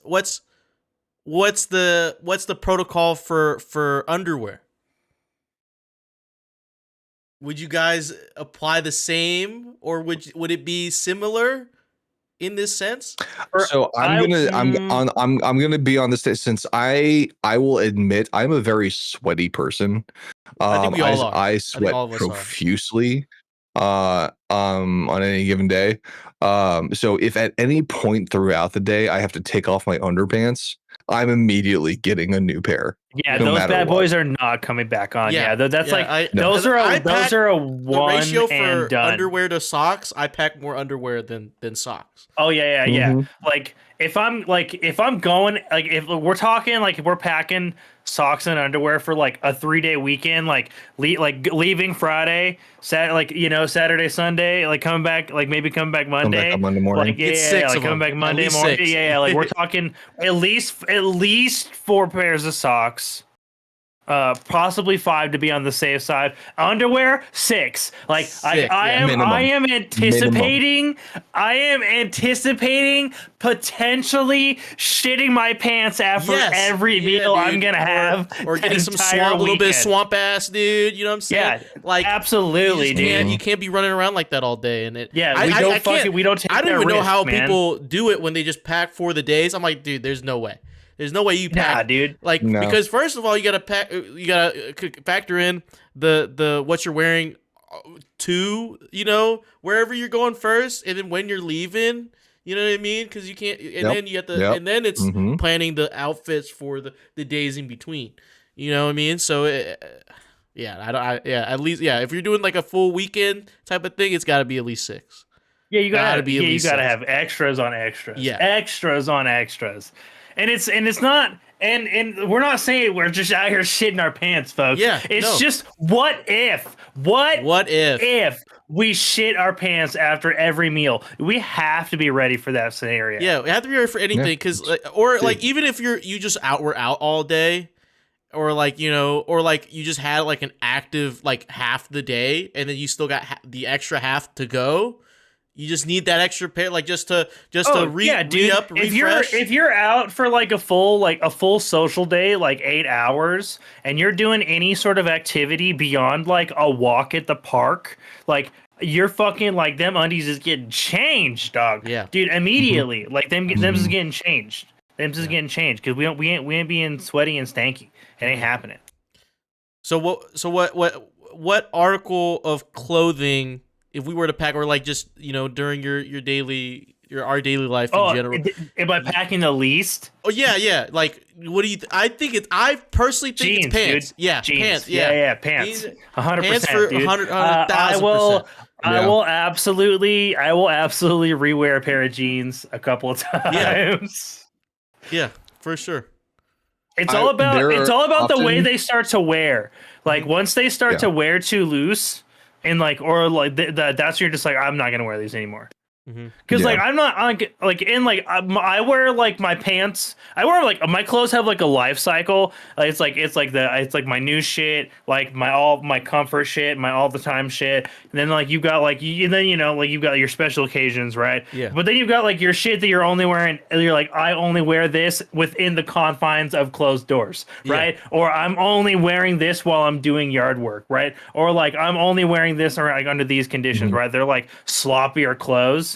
the protocol for underwear? Would you guys apply the same, or would it be similar in this sense? So I'm gonna be on this since I will admit I'm a very sweaty person. I think we all are. I sweat profusely on any given day. So if at any point throughout the day I have to take off my underpants, I'm immediately getting a new pair. Yeah, those bad boys are not coming back on. Yeah, those are a one ratio for and done. Underwear to socks. I pack more underwear than socks. Oh yeah. Like if I'm going, like if we're talking like if we're packing socks and underwear for like a 3-day weekend, like leaving Friday, Saturday, Sunday, like coming back, like maybe coming back Monday, Monday morning. Like coming back Monday morning. Yeah, like we're talking at least 4 pairs of socks. Possibly 5 to be on the safe side. Underwear 6. Like I am anticipating potentially shitting my pants after every meal I'm gonna have, or getting some swamp, a little bit of swamp ass, dude. You know what I'm saying? Yeah, like absolutely, dude. You can't be running around like that all day. And we don't take. I don't even know how man. people do it when they just pack for the days. I'm like, dude, there's no way. There's no way you pack, dude. Like because first of all, you gotta factor in the what you're wearing to wherever you're going first, and then when you're leaving, you know what I mean? Because you can't, and then you have to, and then it's planning the outfits for the days in between. You know what I mean? So at least if you're doing like a full weekend type of thing, it's got to be at least 6. Yeah, you gotta have extras on extras. Yeah, extras on extras. And it's not, and we're not saying we're just out here shitting our pants, folks. Yeah, it's no. just what if we shit our pants after every meal? We have to be ready for that scenario. Yeah, we have to be ready for anything because, even if you just were out all day, or like or like you just had like an active like half the day, and then you still got the extra half to go. You just need that extra pair, like just to re-up, refresh. If you're out for like a full social day, like 8 hours, and you're doing any sort of activity beyond like a walk at the park, like you're fucking like them undies is getting changed, dog. Yeah, dude, immediately, like them is getting changed. Them is getting changed because we ain't being sweaty and stanky. It ain't happening. So what article of clothing, if we were to pack, or like just during our daily life in general, am I packing the least? Oh yeah. Like, what do you? I think I personally think jeans, it's pants. Dude. Yeah, jeans. Pants. Yeah, pants. 100%. Pants for 100,000%. I will absolutely rewear a pair of jeans a couple of times. Yeah, for sure. It's all about the way they start to wear. Like once they start to wear too loose, and like that's when you're just like, I'm not gonna wear these anymore. Because like I'm not I wear like my pants. I wear like my clothes have like a life cycle. It's like my new shit, like my comfort shit, my all the time shit. And then like you've got like you've got your special occasions, right? Yeah. But then you've got like your shit that you're only wearing. And you're like, I only wear this within the confines of closed doors, right? Or I'm only wearing this while I'm doing yard work, right? Or like I'm only wearing this or like under these conditions, right? They're like sloppier clothes.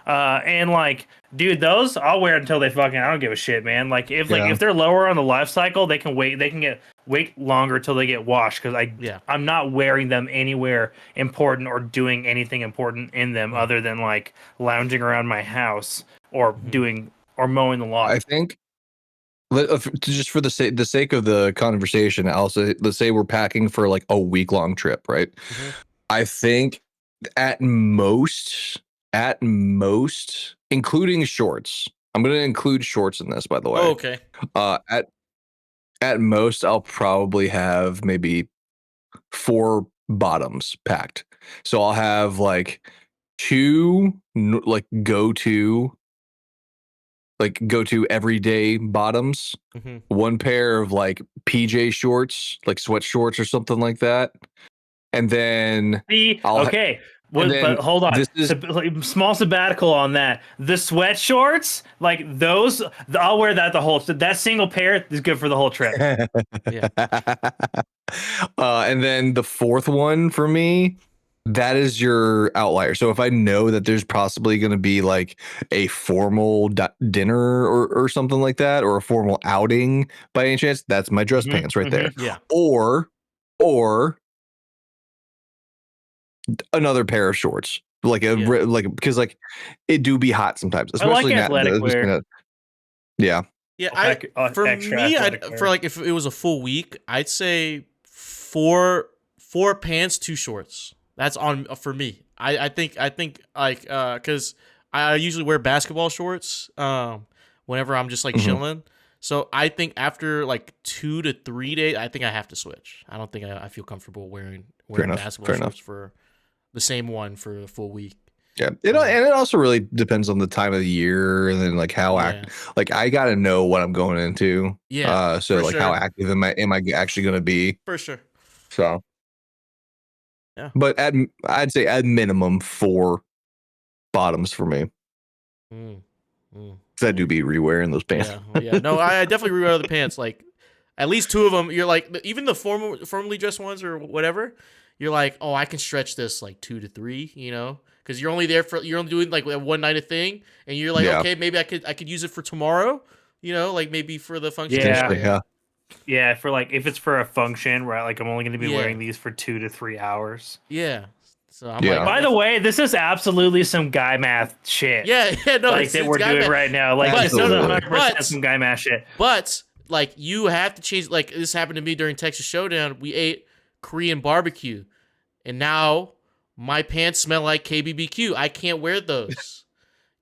And like, dude, those I'll wear until they fucking, I don't give a shit, man. Like if they're lower on the life cycle, they can wait longer till they get washed. Cause I'm not wearing them anywhere important or doing anything important in them other than like lounging around my house or doing or mowing the lawn. I think just for the sake of the conversation, let's say we're packing for like a week-long trip, right? I think at most, including shorts. I'm going to include shorts in this, by the way. Oh, okay. At most, I'll probably have maybe 4 bottoms packed. So I'll have like 2 like go to everyday bottoms, 1 pair of like PJ shorts, like sweat shorts or something like that, and then but hold on. This is small sabbatical on that. The sweat shorts, like those, I'll wear that that single pair is good for the whole trip. And then the 4th one for me, that is your outlier. So if I know that there's possibly going to be like a formal dinner or something like that, or a formal outing by any chance, that's my dress pants right there. Yeah. Or another pair of shorts, because like it do be hot sometimes, especially I like athletic wear. For like if it was a full week, I'd say 4 pants, 2 shorts. That's on for me. I think like because I usually wear basketball shorts whenever I'm just like chilling. So I think after like 2 to 3 days, I think I have to switch. I don't think I feel comfortable wearing basketball shorts for the same one for a full week. Yeah, and it also really depends on the time of the year, and then like how like I gotta know what I'm going into. Yeah. So like how active am I actually going to be? For sure. So. Yeah. But I'd say at minimum 4 bottoms for me. Because I do be rewearing those pants. Yeah. No, I definitely rewear the pants. Like at least 2 of them. You're like even the formally dressed ones or whatever. You're like, oh, I can stretch this like 2 to 3. Because you're only doing like a one night of thing, and you're like, okay, maybe I could use it for tomorrow. Like maybe for the function. Yeah, for like if it's for a function, right? Like I'm only going to be wearing these for 2 to 3 hours. Yeah. So I'm like, by the way, this is absolutely some guy math shit. Yeah, no, like that we're doing right now. Like this is 100% some guy math shit. But like you have to change. Like this happened to me during Texas Showdown. We ate Korean barbecue, and now my pants smell like KBBQ. I can't wear those.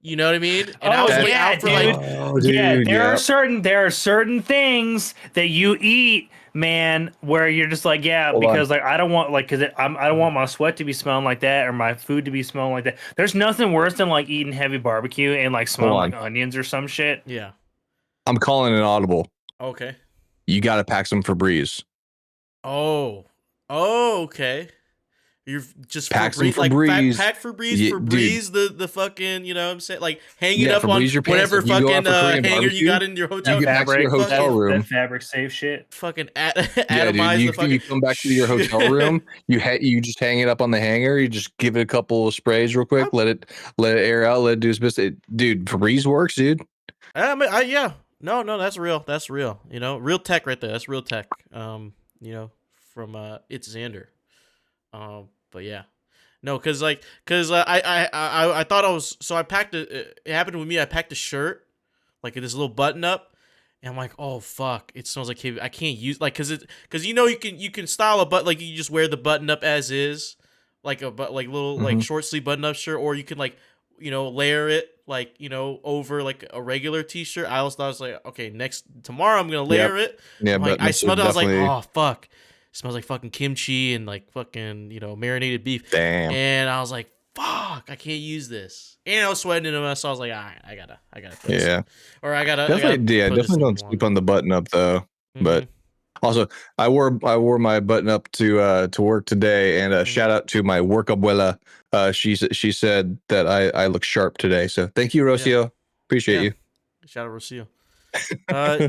You know what I mean? And I Oh was like yeah, out for dude. like Oh, Yeah, dude, there are yeah. certain things that you eat, man, where you're just like, yeah, Hold on. because like I don't want like because I don't want my sweat to be smelling like that or my food to be smelling like that. There's nothing worse than like eating heavy barbecue and like Hold smelling on. like onions or some shit. yeah. I'm calling an audible. Okay. You got to pack some Febreze. Oh. Oh, okay. You're just Pack some Febreze, like Febreze. pack Febreze, Yeah, dude. Febreze the fucking, you know what I'm saying? Like hang it Yeah, up on Febreze your pants. whatever If you go out fucking for Korean hanger you barbecue, got in your you hotel. get back to your hotel room. that fabric safe shit. Fucking Yeah, dude. atomize You the fucking. come back to your hotel room. You just hang it up on the hanger. You just give it a couple of sprays real quick. Let it air out. Let it do its business. Dude, Febreze works, dude. Yeah. No, that's real. That's real. You know, real tech right there. That's real tech. You know, from it's Xander. But yeah. No, cause I thought I was so I packed it happened with me. I packed a shirt like this little button up, and I'm like, oh fuck, it smells like I can't use like cause you know you can style a butt like you just wear the button up as is, like a but like little like short sleeve button up shirt, or you can like layer it like over like a regular t-shirt. I always thought I was like, okay, tomorrow I'm gonna layer it. Yeah, Like, but I smelled it. I was like, oh fuck. It smells like fucking kimchi and like fucking, marinated beef. damn. And I was like, fuck, I can't use this. And I was sweating in a mess, so I was like, all right, I gotta put this in. Or I gotta Definitely don't sleep on the button up though. But also, I wore my button up to work today, and shout out to my work abuela. She said that I look sharp today, so thank you, Rocio. Appreciate you. Shout out Rocio.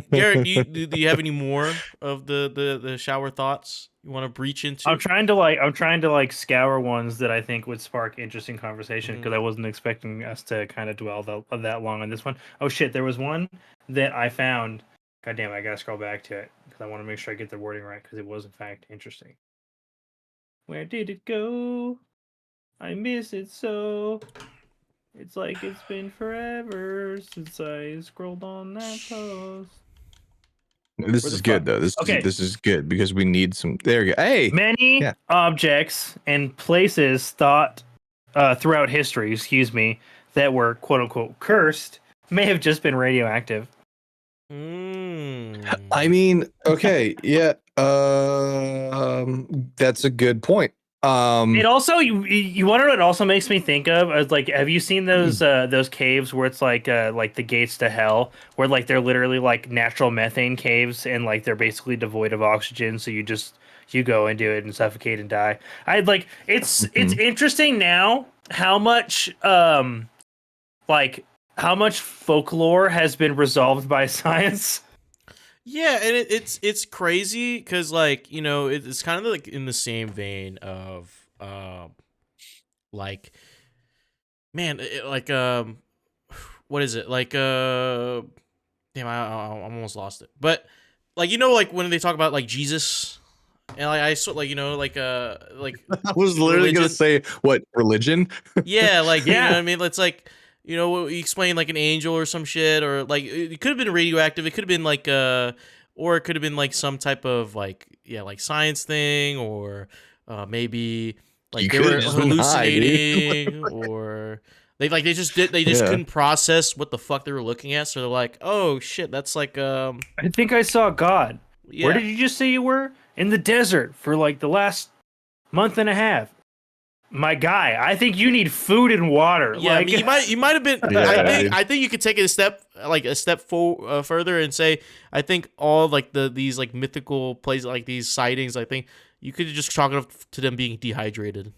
Garrick, do you have any more of the shower thoughts you want to breach into? I'm trying to like scour ones that I think would spark interesting conversation because I wasn't expecting us to kind of dwell that long on this one. Oh shit, there was one that I found. God damn, I gotta scroll back to it because I want to make sure I get the wording right because it was in fact interesting. Where did it go? I miss it so. It's like it's been forever since I scrolled on that post. This is good though. This is good because we need some. There you go. Hey, many objects and places thought throughout history, that were quote unquote cursed may have just been radioactive. I mean, okay, yeah. That's a good point. It also you want to know what it also makes me think of is like, have you seen those caves where it's like the gates to hell, where like they're literally like natural methane caves and like they're basically devoid of oxygen, so you go into it and suffocate and die. It's interesting now how much how much folklore has been resolved by science. Yeah, and it's crazy because like it's kind of like in the same vein of like man like what is it like damn I almost lost it, but like like when they talk about like Jesus and like I sort like like I was literally gonna say what religion. Yeah, like you know what I mean. It's like you explain like an angel or some shit, or like it could have been radioactive. It could have been like or it could have been like some type of like like science thing, or maybe like they were hallucinating, or they just couldn't process what the fuck they were looking at, so they're like, oh shit, that's like I think I saw God. Yeah. Where did you just say you were? In the desert for like the last month and a half. My guy, I think you need food and water. Yeah, like, I mean, you might have been. I think you could take it a step further and say I think all like these like mythical places, like these sightings, I think you could just chalk it up to them being dehydrated.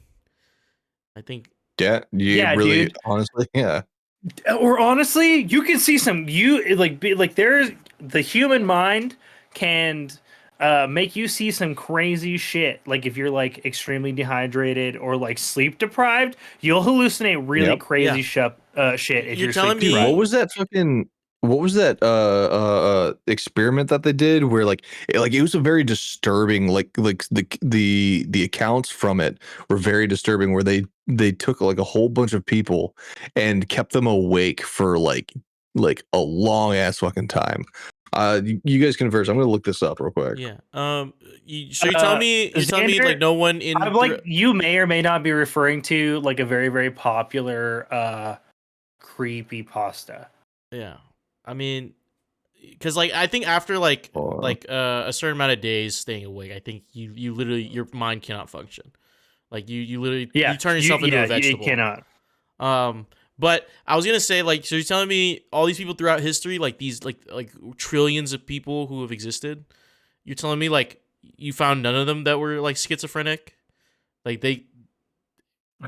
I think. Yeah, really, dude. Honestly, yeah. Or honestly, you can see there's the human mind can make you see some crazy shit. Like if you're like extremely dehydrated or like sleep deprived, you'll hallucinate really crazy shit. If you're telling me what was that experiment that they did where like it was a very disturbing like the accounts from it were very disturbing, where they took like a whole bunch of people and kept them awake for like a long ass fucking time. You guys converse. I'm gonna look this up real quick. Yeah. You're telling me like no one in you may or may not be referring to like a very very popular creepy pasta. Yeah, I mean, because like I think after like a certain amount of days staying awake, I think you literally your mind cannot function. Like you literally you turn yourself into a You vegetable. cannot. But I was gonna say, like, so you're telling me all these people throughout history, like these like trillions of people who have existed, you're telling me like you found none of them that were like schizophrenic, like they,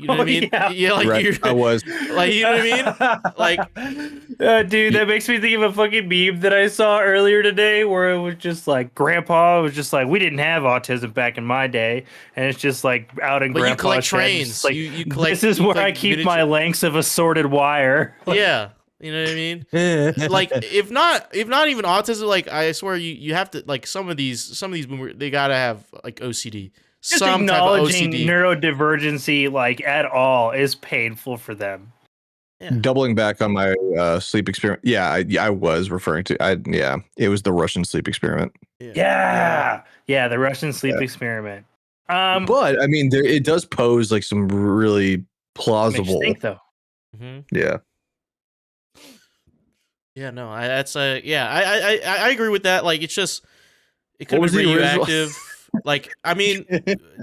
you know what I mean? Yeah, like right. I was. like, you know what I mean? Like, dude, that makes me think of a fucking meme that I saw earlier today where it was just like Grandpa was just like, we didn't have autism back in my day, and it's just like out in but you Grandpa's collect shed, trains. just like, You collect. this is you where collect I keep miniature- my lengths of assorted wire. Yeah, you know what I mean. Like if not even autism, like I swear you have to like some of these boomers, they gotta have like OCD. Just Some type of acknowledging OCD. neurodivergency like at all is painful for them. Yeah. Doubling back on my sleep experiment. Yeah, I was referring to. It was the Russian sleep experiment. Yeah, the Russian sleep experiment. But I mean, it does pose like some really plausible. Makes you think though. Mm-hmm. Yeah. Yeah, no, I agree with that. Like, it's just it could What be was the original- radioactive. Like, I mean,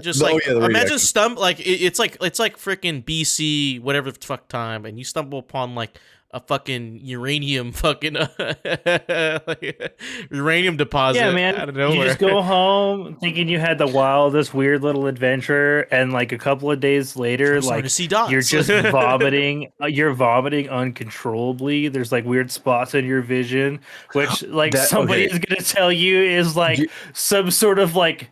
just Oh, like yeah, the imagine radioactive. like it's like freaking BC whatever the fuck time, and you stumble upon like a fucking uranium fucking like, uranium deposit. Yeah, man. Out of You nowhere. just go home thinking you had the wildest, weird little adventure, and like a couple of days later, I'm starting like to see dots. you're just vomiting. You're vomiting uncontrollably. There's like weird spots in your vision, which like somebody is gonna tell you is like some sort of like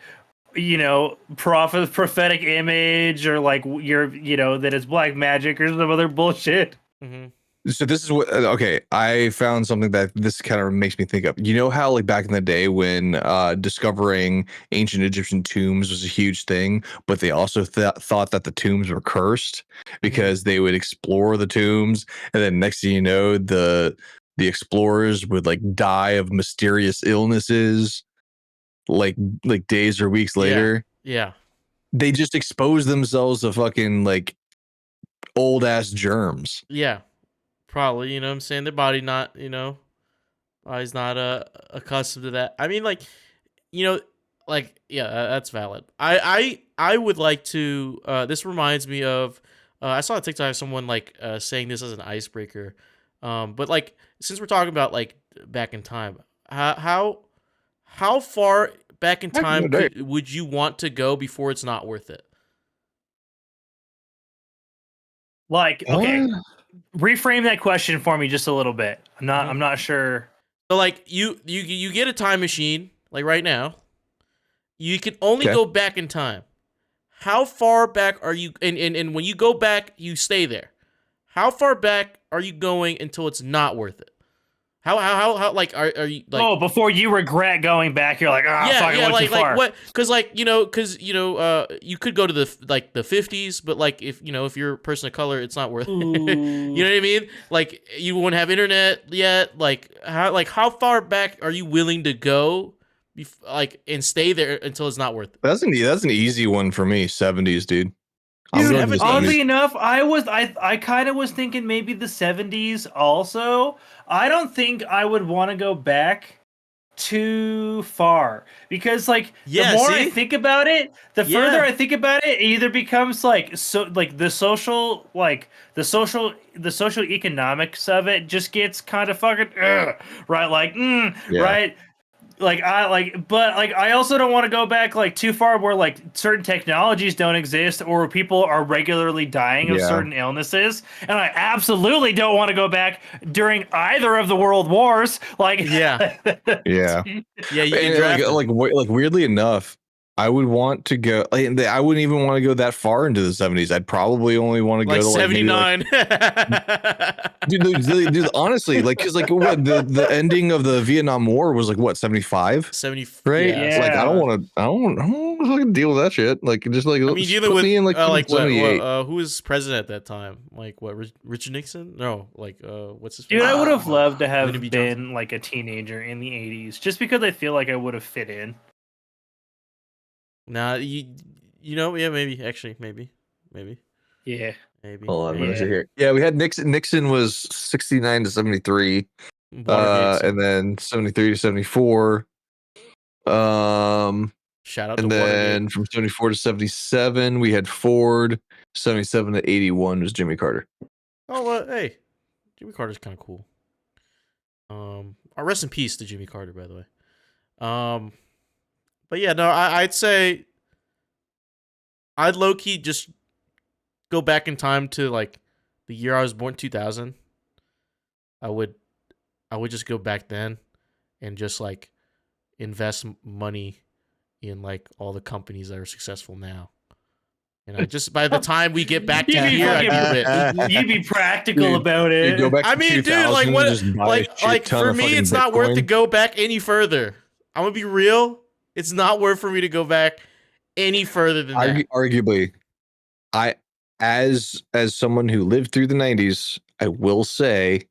prophetic image, or like that it's black magic or some other bullshit. Mm-hmm. So this is what I found something that this kind of makes me think of. You know how like back in the day when discovering ancient Egyptian tombs was a huge thing, but they also thought that the tombs were cursed because they would explore the tombs, and then next thing you know, the explorers would like die of mysterious illnesses like days or weeks later. Yeah. They just expose themselves to fucking like old ass germs. Yeah. Probably, you know what I'm saying? Their body not, body's not accustomed to that. I mean, like, that's valid. I would like to this reminds me of I saw a TikTok of someone like saying this as an icebreaker. But like since we're talking about like back in time, how far back in time would you want to go before it's not worth it? Like, okay. Reframe that question for me just a little bit. I'm not sure. So like you get a time machine like right now. You can only go back in time. How far back are you and when you go back, you stay there. How far back are you going until it's not worth it? How like are you like before you regret going back, you're like, too far. What? Because you could go to the 50s, but like if you're a person of color, it's not worth it. You know what I mean? Like you wouldn't have internet yet. Like how far back are you willing to go, and stay there until it's not worth it? That's an easy one for me. 70s, dude. Dude, oddly enough, I kind of was thinking maybe the 70s also. I don't think I would want to go back too far because the more I think about it, the further I think about it, it either becomes the social economics of it just gets kind of fucking right, right. I also don't want to go back too far where certain technologies don't exist or people are regularly dying of certain illnesses, and I absolutely don't want to go back during either of the world wars. Yeah. You get weirdly enough, I would want to go. I wouldn't even want to go that far into the 70s. I'd probably only want to go to 79. dude, honestly, because what the ending of the Vietnam War was 75? 70, right? Yeah. I don't want to deal with that shit. Just I mean, dealing with me in 78. Who was president at that time? Richard Nixon? No, what's his Dude, I would have loved to have Lyndon B. been a teenager in the 80s just because I feel like I would have fit in. Nah, maybe. Actually, maybe. Yeah. maybe. Hold on, I'm gonna Yeah. see here. Yeah, we had Nixon. Nixon was 69 to 73, Watergate. and then 73 to 74. Shout out to And Watergate. then from 74 to 77, we had Ford. 77 to 81 was Jimmy Carter. Oh, well, hey, Jimmy Carter's kind of cool. Rest in peace to Jimmy Carter, by the way. But yeah, no, I'd say I'd low key just go back in time to like the year I was born, 2000. I would just go back then and just like invest money in like all the companies that are successful now. And I just by the time we get back to You'd be here, I'd be rich. You'd be practical Dude, about You it. go back to I mean, 2000, dude, like what? just buy a shit Like ton for of me, fucking it's not worth to Bitcoin. go back any further. I'm gonna be real. It's not worth for me to go back any further than that. Arguably, I as someone who lived through the 90s, I will say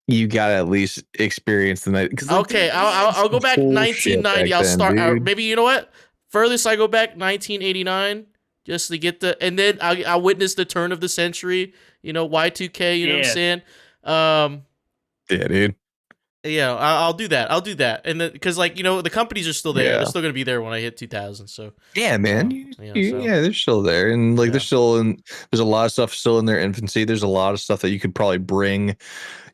you gotta at least experience the night. Okay, I'll go back 1990. I'll start. Dude. Maybe you know what? Furthest I go back 1989, just to get the, and then I witness the turn of the century. You know, Y2K. You know what I'm saying? Yeah, dude. Yeah, I'll do that. I'll do that, and then because like the companies are still there. Yeah. They're still gonna be there when I hit 2000. So Yeah, man. so- Yeah, they're still there, and like Yeah. they're still in. There's a lot of stuff still in their infancy. There's a lot of stuff that you could probably bring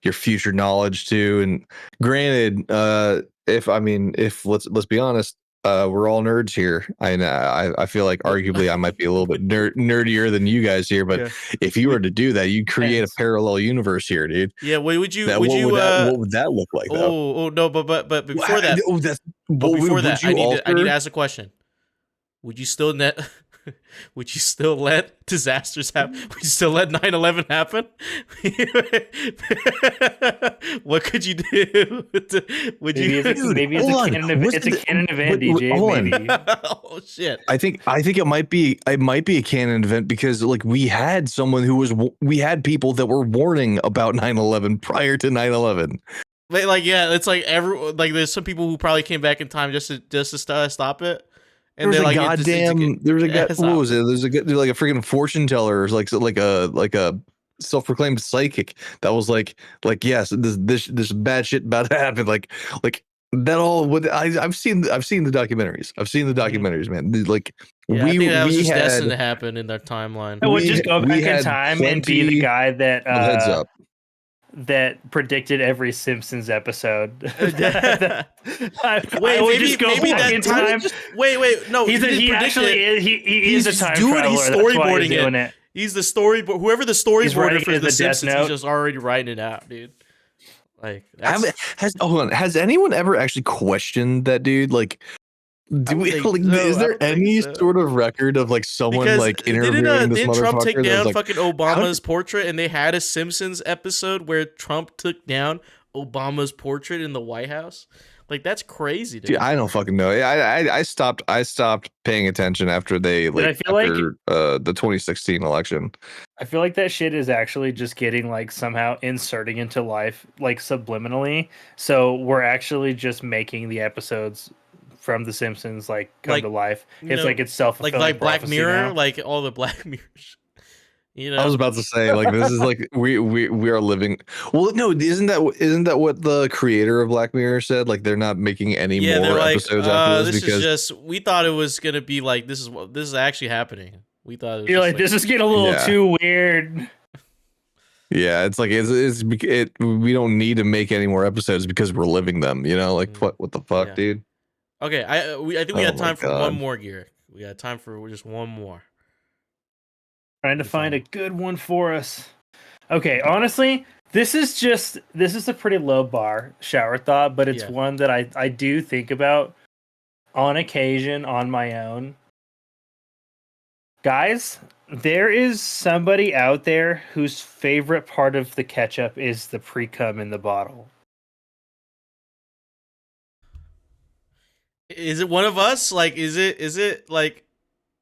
your future knowledge to. And granted, if let's be honest, we're all nerds here. I feel like arguably I might be a little bit nerdier than you guys here, but Yeah. if you were to do that, you'd create a Depends. parallel universe here, dude. Yeah, would you? What would that look like, though? Oh no, but before that, Would I you need to alter? ask a question. Would you still would you still let disasters happen? Would you still let 9/11 happen? What could you do? Would you? Maybe it's Hold a on. canon event. It's a canon event, DJ. hold on. Maybe. Oh shit! I think it might be a canon event because like we had people that were warning about 9/11 prior to 9/11. But like, yeah, it's like there's some people who probably came back in time just to stop it. And there was a guy. What was it? There's like a freaking fortune teller, like a self-proclaimed psychic that was like yes, this bad shit about to happen. Like that all. I've seen the documentaries. I've seen the documentaries, man. Like yeah, I think that was just had, destined to happen in their timeline. I would just go back in time and be the guy that heads up. that predicted every Simpsons episode. Wait, maybe that in time. Wait, no. He is a time traveler. He's storyboarding it. He's the storyboard. Whoever the storyboarder for the Simpsons, he's just already writing it out, dude. Like, has anyone ever actually questioned that dude? Like, is there any sort of record of like someone like interviewing this didn't Trump take down like, fucking Obama's portrait, and they had a Simpsons episode where Trump took down Obama's portrait in the White House? Like, that's crazy, dude. I don't fucking know. I stopped paying attention after the 2016 election. I feel like that shit is actually just getting like somehow inserting into life like subliminally. So we're actually just making the episodes from The Simpsons like come to life. It's like it's self-fulfilling like Black Mirror, now. like all the Black Mirrors. I was about to say like this is like we are living. Well, no, isn't that what the creator of Black Mirror said? Like they're not making any more episodes after this because is just we thought it was gonna be like this is actually happening. We thought it was like this is getting a little too weird. Yeah, it's like we don't need to make any more episodes because we're living them. You know, like what the fuck, dude. Okay, I think we got time for one more, Garrick. We got time for just one more. Trying to find a good one for us. Okay, honestly, this is a pretty low bar shower thought, but it's one that I do think about on occasion on my own. Guys, there is somebody out there whose favorite part of the ketchup is the pre-cum in the bottle. Is it one of us? Like, is it like,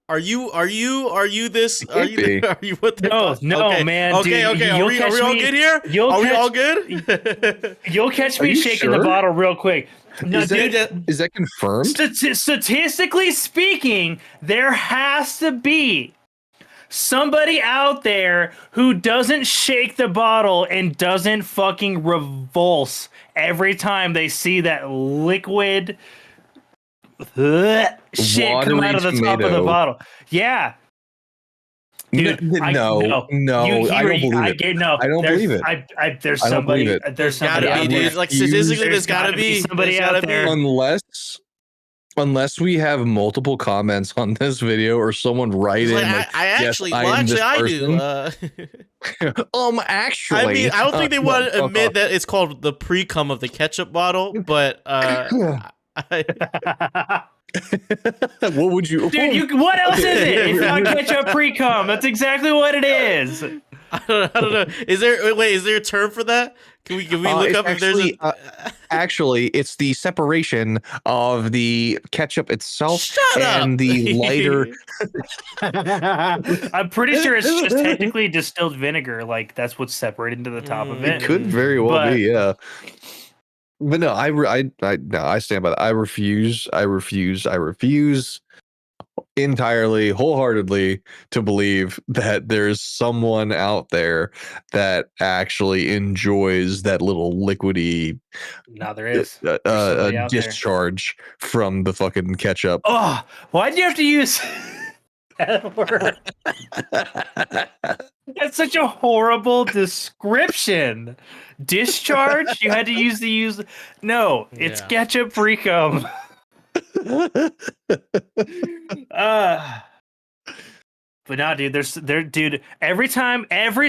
are you this? Are you what the No, okay. man. Okay, dude, okay. Are we all good here? Are we all good? You'll catch me shaking the bottle real quick. No, is that confirmed? Statistically speaking, there has to be somebody out there who doesn't shake the bottle and doesn't fucking revulse every time they see that liquid shit come Watery out of the top of the tomato. bottle. Yeah. Dude, no, I don't believe it. I don't believe it. There's I don't believe somebody. it. There's There's gotta somebody be, out there. dude. Like statistically, There's there's gotta gotta be be somebody There's gotta out there. be. Unless we have multiple comments on this video or someone write It's in like, like, I yes, actually, I well, am this actually, I person. do. Actually, I mean, I don't think they no, want to fuck admit off. that it's called the pre-cum of the ketchup bottle, but What would you, Dude, what else is it? It's not ketchup pre-cum. That's exactly what it is. I don't know. Is there a term for that? Can we look it's up if there's a actually, it's the separation of the ketchup itself Shut and up. the lighter. I'm pretty sure it's just technically distilled vinegar. Like that's what's separated to the top of It it. could very well But- be, yeah. But no, I stand by that. I refuse entirely, wholeheartedly to believe that there's someone out there that actually enjoys that little liquidy No, there is. There's somebody out there. discharge from the fucking ketchup. Oh, why'd you have to use that word? That's such a horrible description. Discharge? You had to use. No, it's Yeah. ketchup pre-cum. But no, dude, dude, every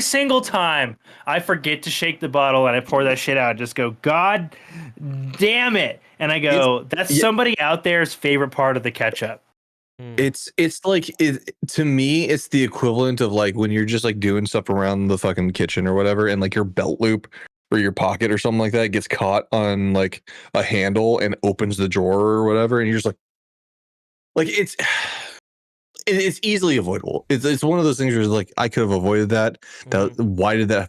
single time I forget to shake the bottle and I pour that shit out, I just go, God damn it. And I go, that's somebody out there's favorite part of the ketchup. It's like to me, it's the equivalent of like when you're just like doing stuff around the fucking kitchen or whatever, and like your belt loop or your pocket or something like that gets caught on like a handle and opens the drawer or whatever, and you're just like it's easily avoidable. It's one of those things where it's like I could have avoided that. Why did that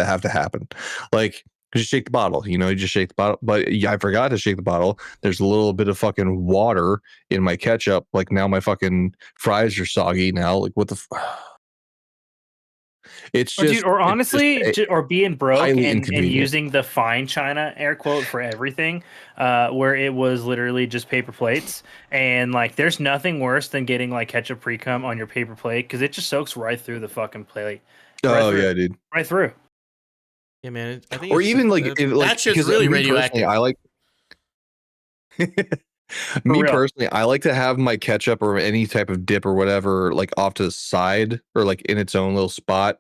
have to happen? Like just shake the bottle, you just shake the bottle. But I forgot to shake the bottle. There's a little bit of fucking water in my ketchup. Like now my fucking fries are soggy now. Like what the it's just Dude, or honestly, or being broke highly and inconvenient. using the fine china air quote for everything, where it was literally just paper plates. And like, there's nothing worse than getting like ketchup pre-cum on your paper plate because it just soaks right through the fucking plate. Oh yeah, dude. Right through. Yeah, man. I think Or even like that shit's really radioactive. I like personally, I like to have my ketchup or any type of dip or whatever like off to the side or like in its own little spot.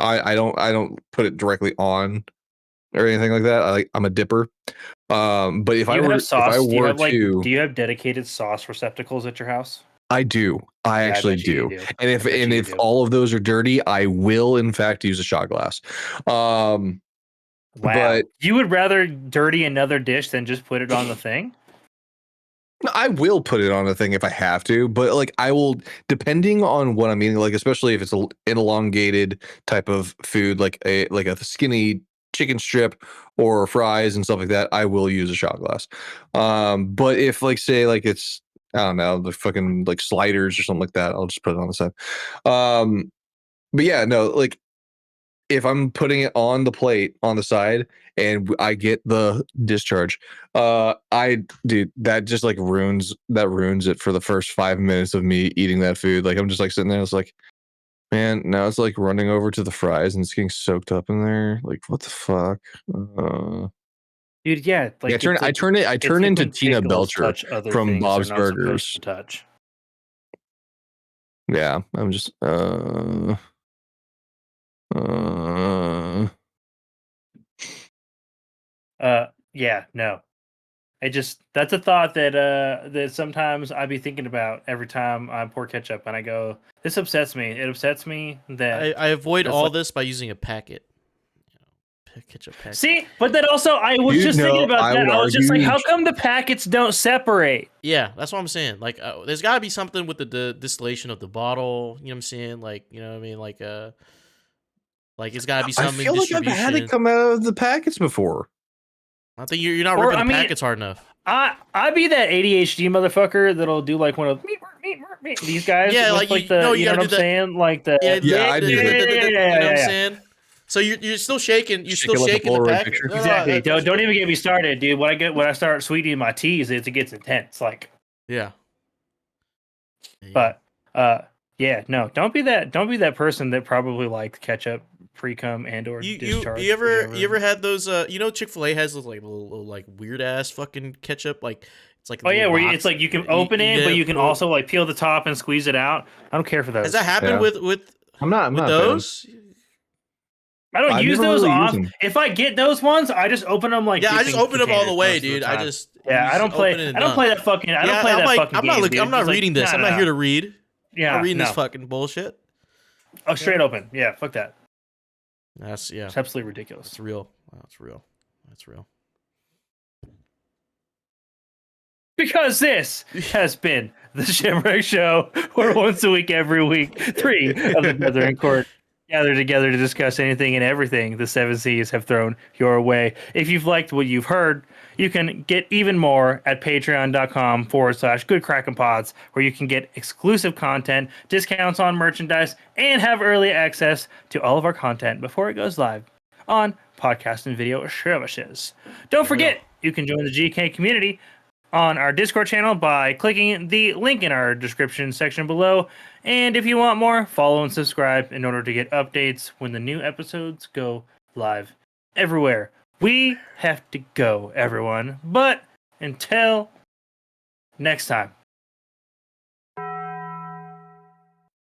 I don't put it directly on or anything like that. I'm a dipper. But if I were to, do you have dedicated sauce receptacles at your house? I do. I actually do. And if all of those are dirty, I will in fact use a shot glass. Wow. But you would rather dirty another dish than just put it on the thing? I will put it on a thing if I have to, but like I will, depending on what I'm eating, like especially if it's an elongated type of food, like a skinny chicken strip or fries and stuff like that, I will use a shot glass. But if like say like it's I don't know the fucking like sliders or something like that, I'll just put it on the side. But yeah, no, like if I'm putting it on the plate on the side and I get the discharge, that just like ruins it for the first 5 minutes of me eating that food. Like I'm just like sitting there, it's like, man, now it's like running over to the fries and it's getting soaked up in there. Like what the fuck? Dude, yeah, like I turn into Tina Belcher from Bob's Burgers. Touch. Yeah, I'm just yeah, no. That's a thought that sometimes I be thinking about every time I pour ketchup and I go, this upsets me. It upsets me that I avoid all this by using a packet. Ketchup packet. See, but then also I was thinking about that. I was just like, how come the packets don't separate? Yeah, that's what I'm saying. Like, there's got to be something with the distillation of the bottle. You know what I'm saying? Like, you know what I mean? Like it's got to be something. I feel like I've had it come out of the packets before. I think you're not ripping the packets hard enough. I be that ADHD motherfucker that'll do like one of These guys, Yeah, with, like, the, no, you know gotta what I'm do that. saying? Like the Yeah, I do that. You know what I'm yeah. saying? So you're still shaking. You're Shaking still like a shaking the Polaroid pack. picture. No, Exactly. that's Don't good. even get me started, dude. When I start sweetening my teas, it gets intense. Like, Yeah. There you go. but yeah, no, don't be that person that probably liked ketchup pre-cum and or discharge. You ever had those Chick-fil-A has those like little like weird ass fucking ketchup, like it's like a Oh yeah, little where box. it's like you can open it, but you can also like peel the top and squeeze it out. I don't care for those. Has that happened Yeah. with I'm not a fan. those? I don't I've use never those really used off. them. If I get those ones, I just open them like Yeah, I just dipping open them all the containers way, most of the dude. I time. just I don't play. open it and I don't done. play that fucking. I don't Yeah, play that fucking I'm game, not dude. I'm not Just like, reading this. I'm not here to read. Yeah, I'm not reading no. this fucking bullshit. Oh, straight open. Yeah, fuck that. That's It's absolutely ridiculous. That's real. That's real. That's real. Because this has been the Shipwreck Show, where once a week, every week, three of the Brethren Court gather together to discuss anything and everything the Seven Seas have thrown your way. If you've liked what you've heard, you can get even more at patreon.com/Good Kraken Pods, where you can get exclusive content, discounts on merchandise, and have early access to all of our content before it goes live on podcast and video services. Don't forget, you can join the GK community on our Discord channel by clicking the link in our description section below. And if you want more, follow and subscribe in order to get updates when the new episodes go live everywhere. We have to go, everyone. But until next time.